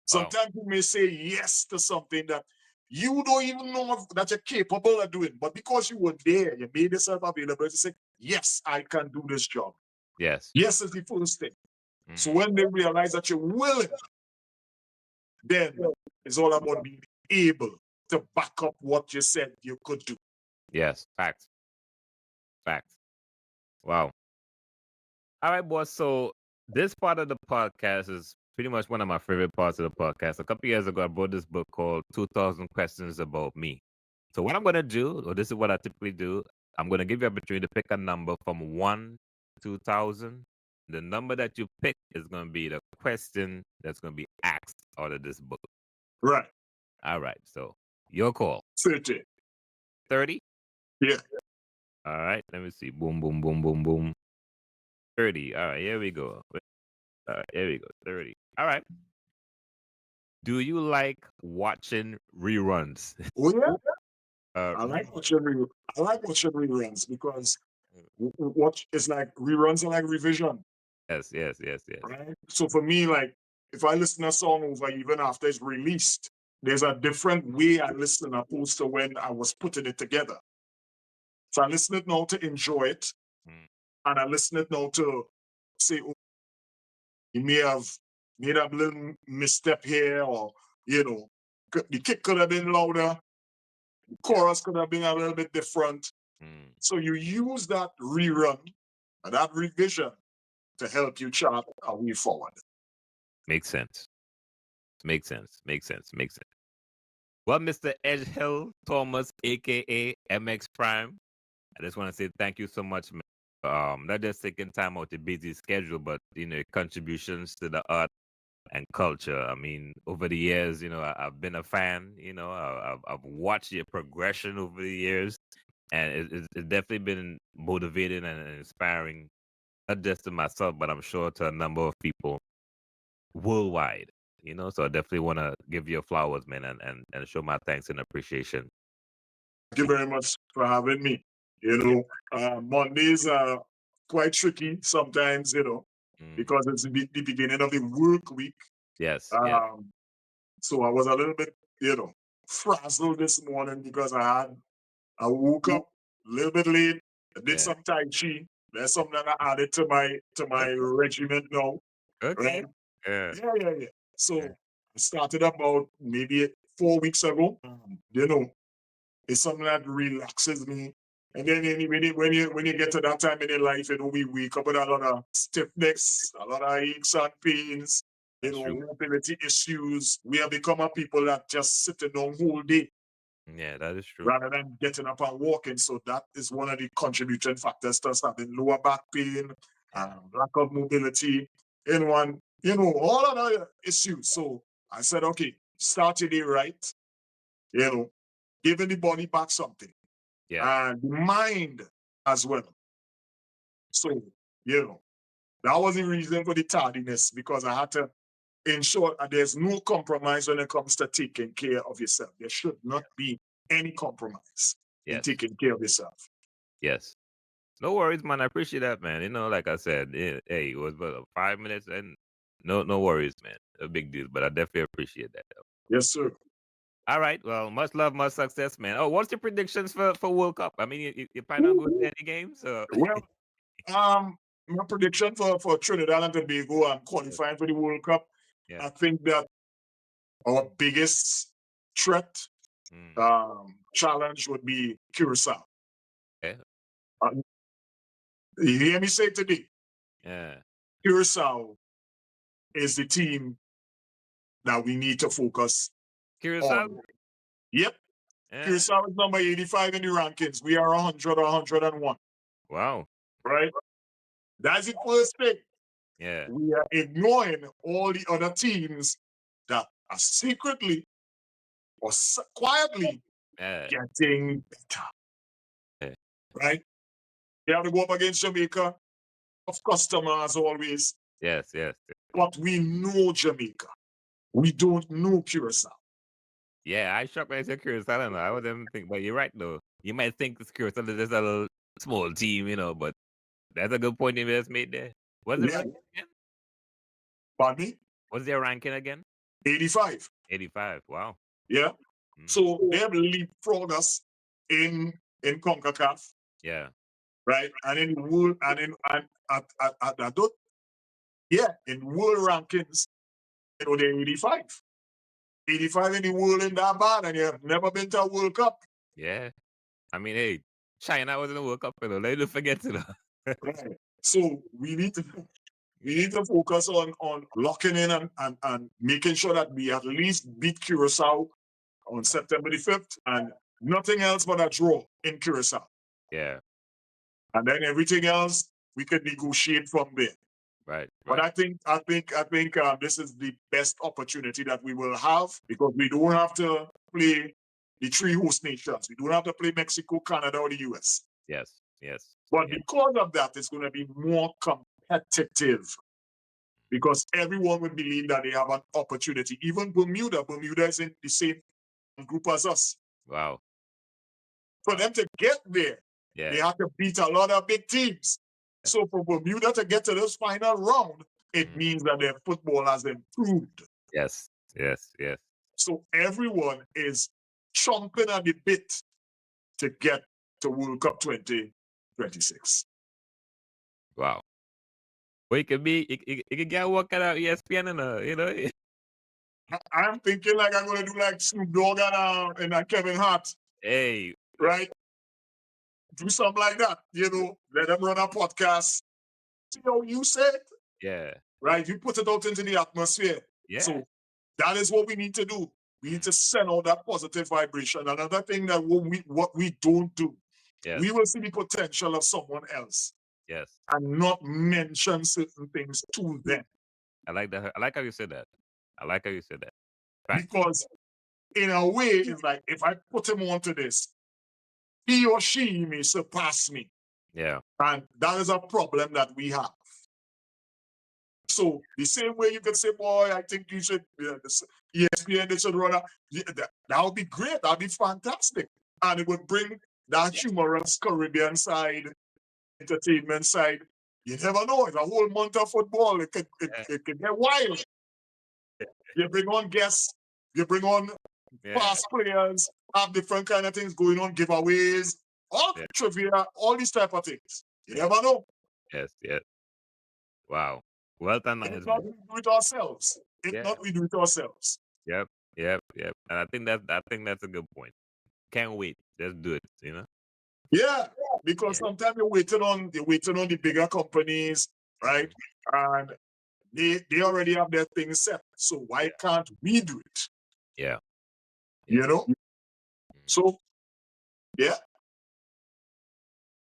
Sometimes you may say yes to something that you don't even know that you're capable of doing, but because you were there, you made yourself available to say, yes, I can do this job. Yes. Yes is the first thing. So when they realize that you're willing, then it's all about being able to back up what you said you could do. Yes. Facts. Wow. All right, boys. So this part of the podcast is pretty much one of my favorite parts of the podcast. A couple years ago, I brought this book called 2000 Questions About Me. So what I'm going to do, or this is what I typically do, I'm going to give you an opportunity to pick a number from 1 to 2000. The number that you pick is going to be the question that's going to be asked out of this book. Right. All right. So your call. 30. 30? Yeah. All right, let me see. Boom, boom, boom, boom, boom. 30. All right, here we go. All right, here we go. 30. All right. Do you like watching reruns? Oh yeah. uh, I like watching reruns because what it's like reruns are like revision, yes, yes, yes, yes. right? So for me, like if I listen to a song over even after it's released, there's a different way I listen opposed to when I was putting it together. So I listen it now to enjoy it, Mm. and I listen it now to say, oh, you may have made a little misstep here, or the kick could have been louder, the chorus could have been a little bit different. Mm. So you use that rerun and that revision to help you chart a way forward. Makes sense. Makes sense. Makes sense. Makes sense. Well, Mr. Edgehill Thomas, aka MX Prime, I just want to say thank you so much, man. Not just taking time out the busy schedule, but your contributions to the art and culture. I mean, over the years, I've been a fan. I've watched your progression over the years, and it's definitely been motivating and inspiring, not just to myself, but I'm sure to a number of people worldwide. So I definitely want to give you flowers, man, and show my thanks and appreciation. Thank you very much for having me. Mondays are quite tricky sometimes, because it's the beginning of the work week. Yes. So I was a little bit, frazzled this morning because I woke up a little bit late. I did some Tai Chi. There's something that I added to my regiment now. Okay. Right? Yeah. Yeah. So I started about maybe 4 weeks ago. It's something that relaxes me. And then when you get to that time in your life, we wake up with a lot of stiffness, a lot of aches and pains, mobility issues. We have become a people that just sitting down whole day. Yeah, that is true. Rather than getting up and walking. So that is one of the contributing factors to us having lower back pain, lack of mobility, all other issues. So I said, okay, start your day right, giving the body back something. Yeah. And the mind as well. So, that was the reason for the tardiness, because I had to ensure that there's no compromise when it comes to taking care of yourself. There should not be any compromise in taking care of yourself. Yes. No worries, man. I appreciate that, man. Like I said, hey, it was about 5 minutes, and no worries, man. No big deal, but I definitely appreciate that, though. Yes, sir. All right. Well, much love, much success, man. Oh, what's your predictions for World Cup? I mean, you plan on going to any games? Well, my prediction for Trinidad and Tobago and qualifying for the World Cup, I think that our biggest threat, challenge would be Curacao. Okay. You hear me say today? Yeah. Curacao is the team that we need to focus Curacao? on. Yep. Yeah. Curacao is number 85 in the rankings. We are 100 or 101. Wow. Right? That's the first thing. Yeah. We are ignoring all the other teams that are secretly or quietly getting better. Yeah. Right? We have to go up against Jamaica, of customer as always. Yes. But we know Jamaica. We don't know Curacao. Yeah, I shocked when I said Curacao. I don't know. I wouldn't even think, but you're right, though. You might think it's Curacao is just a little small team, but that's a good point you just made there. What's the ranking again? Pardon me? What's their ranking again? 85. 85. Wow. Yeah. So they have leapfrogged us in CONCACAF. Yeah. Right. And in world and in in world rankings, they're 85. 85 in the world ain't that bad, and you have never been to a World Cup. Yeah. I mean, hey, China was in the World Cup, let's not forget to Right. So we need to focus on locking in and making sure that we at least beat Curacao on September the 5th, and nothing else but a draw in Curacao. Yeah. And then everything else we could negotiate from there. Right. But I think this is the best opportunity that we will have, because we don't have to play the 3 host nations. We don't have to play Mexico, Canada, or the US. Yes. But because of that, it's going to be more competitive because everyone would believe that they have an opportunity. Even Bermuda is in the same group as us. Wow. For them to get there, they have to beat a lot of big teams. So for Bermuda to get to this final round, it means that their football has improved. Yes. So everyone is chomping at the bit to get to World Cup 2026. Wow. Well, it could get working out ESPN and you know. I'm thinking like I'm gonna do like Snoop Dogg and Kevin Hart. Hey. Right? Do something like that, you know, let them run a podcast. See how you say it? Yeah. Right? You put it out into the atmosphere. Yeah. So that is what we need to do. We need to send out that positive vibration. Another thing that what we don't do, we will see the potential of someone else. Yes. And not mention certain things to them. I like that. I like how you said that. Right. Because in a way, it's like if I put him onto this, he or she may surpass me. Yeah. And that is a problem that we have. So the same way you can say, boy, I think you should, ESPN, they should run that would be great. That would be fantastic. And it would bring that humorous Caribbean side, entertainment side. You never know. It's a whole month of football. It could get wild. You bring on guests. You bring on past players. Have different kind of things going on. Giveaways. All trivia. All these type of things. You never know. Yes. Wow. Well done. If not, we do it ourselves. We do it ourselves. Yep. And I think that's a good point. Can't wait. Let's do it. You know. Yeah, because sometimes you're waiting on the bigger companies, right? And they already have their things set. So why can't we do it? Yeah. You know? So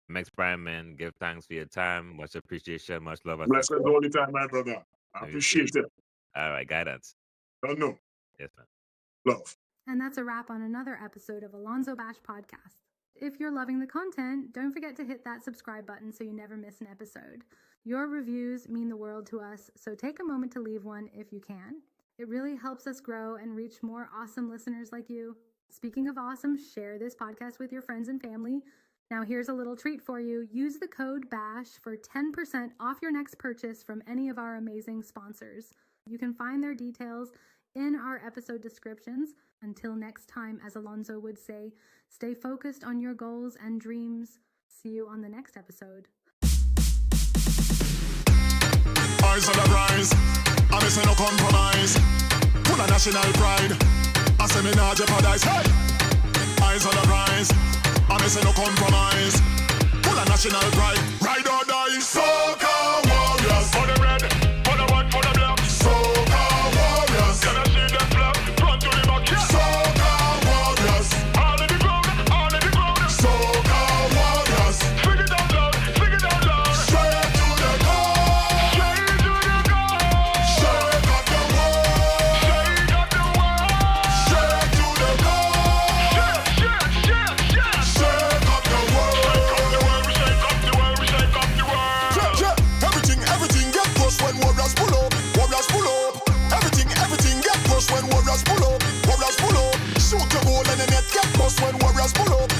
Max Prime, man, give thanks for your time. Much appreciation, much love. Blessings all the time, my brother. I appreciate it. All right, guidance. Don't know. Yes, man. Love. And that's a wrap on another episode of Alonzo Bash Podcast. If you're loving the content, don't forget to hit that subscribe button so you never miss an episode. Your reviews mean the world to us, so take a moment to leave one if you can. It really helps us grow and reach more awesome listeners like you. Speaking of awesome, share this podcast with your friends and family. Now here's a little treat for you. Use the code BASH for 10% off your next purchase from any of our amazing sponsors. You can find their details in our episode descriptions. Until next time, as Alonzo would say, stay focused on your goals and dreams. See you on the next episode. Eyes on the rise, I'm missing no compromise. Full of national pride, I say me not jeopardize. Hey! Eyes on the rise, I'm missing no compromise. Full of national pride, ride or die. Soca warriors, for the red, for the white, for the black. Soca warriors, can I see them black? Front to the back, yeah. Soca warriors, all in the ground, all in the ground. Soca warriors, sing it out loud, sing it out loud. Straight to the goal, straight to the goal. Shake up the world, shake up the world. Straight to the goal, shake up the world. Shake up the world, we shake up the world, we shake up the world. Everything get pushed when warriors pull up, warriors pull up. Everything get pushed when warriors pull up, warriors pull up. Shoot the goal and the net get pushed when warriors pull up.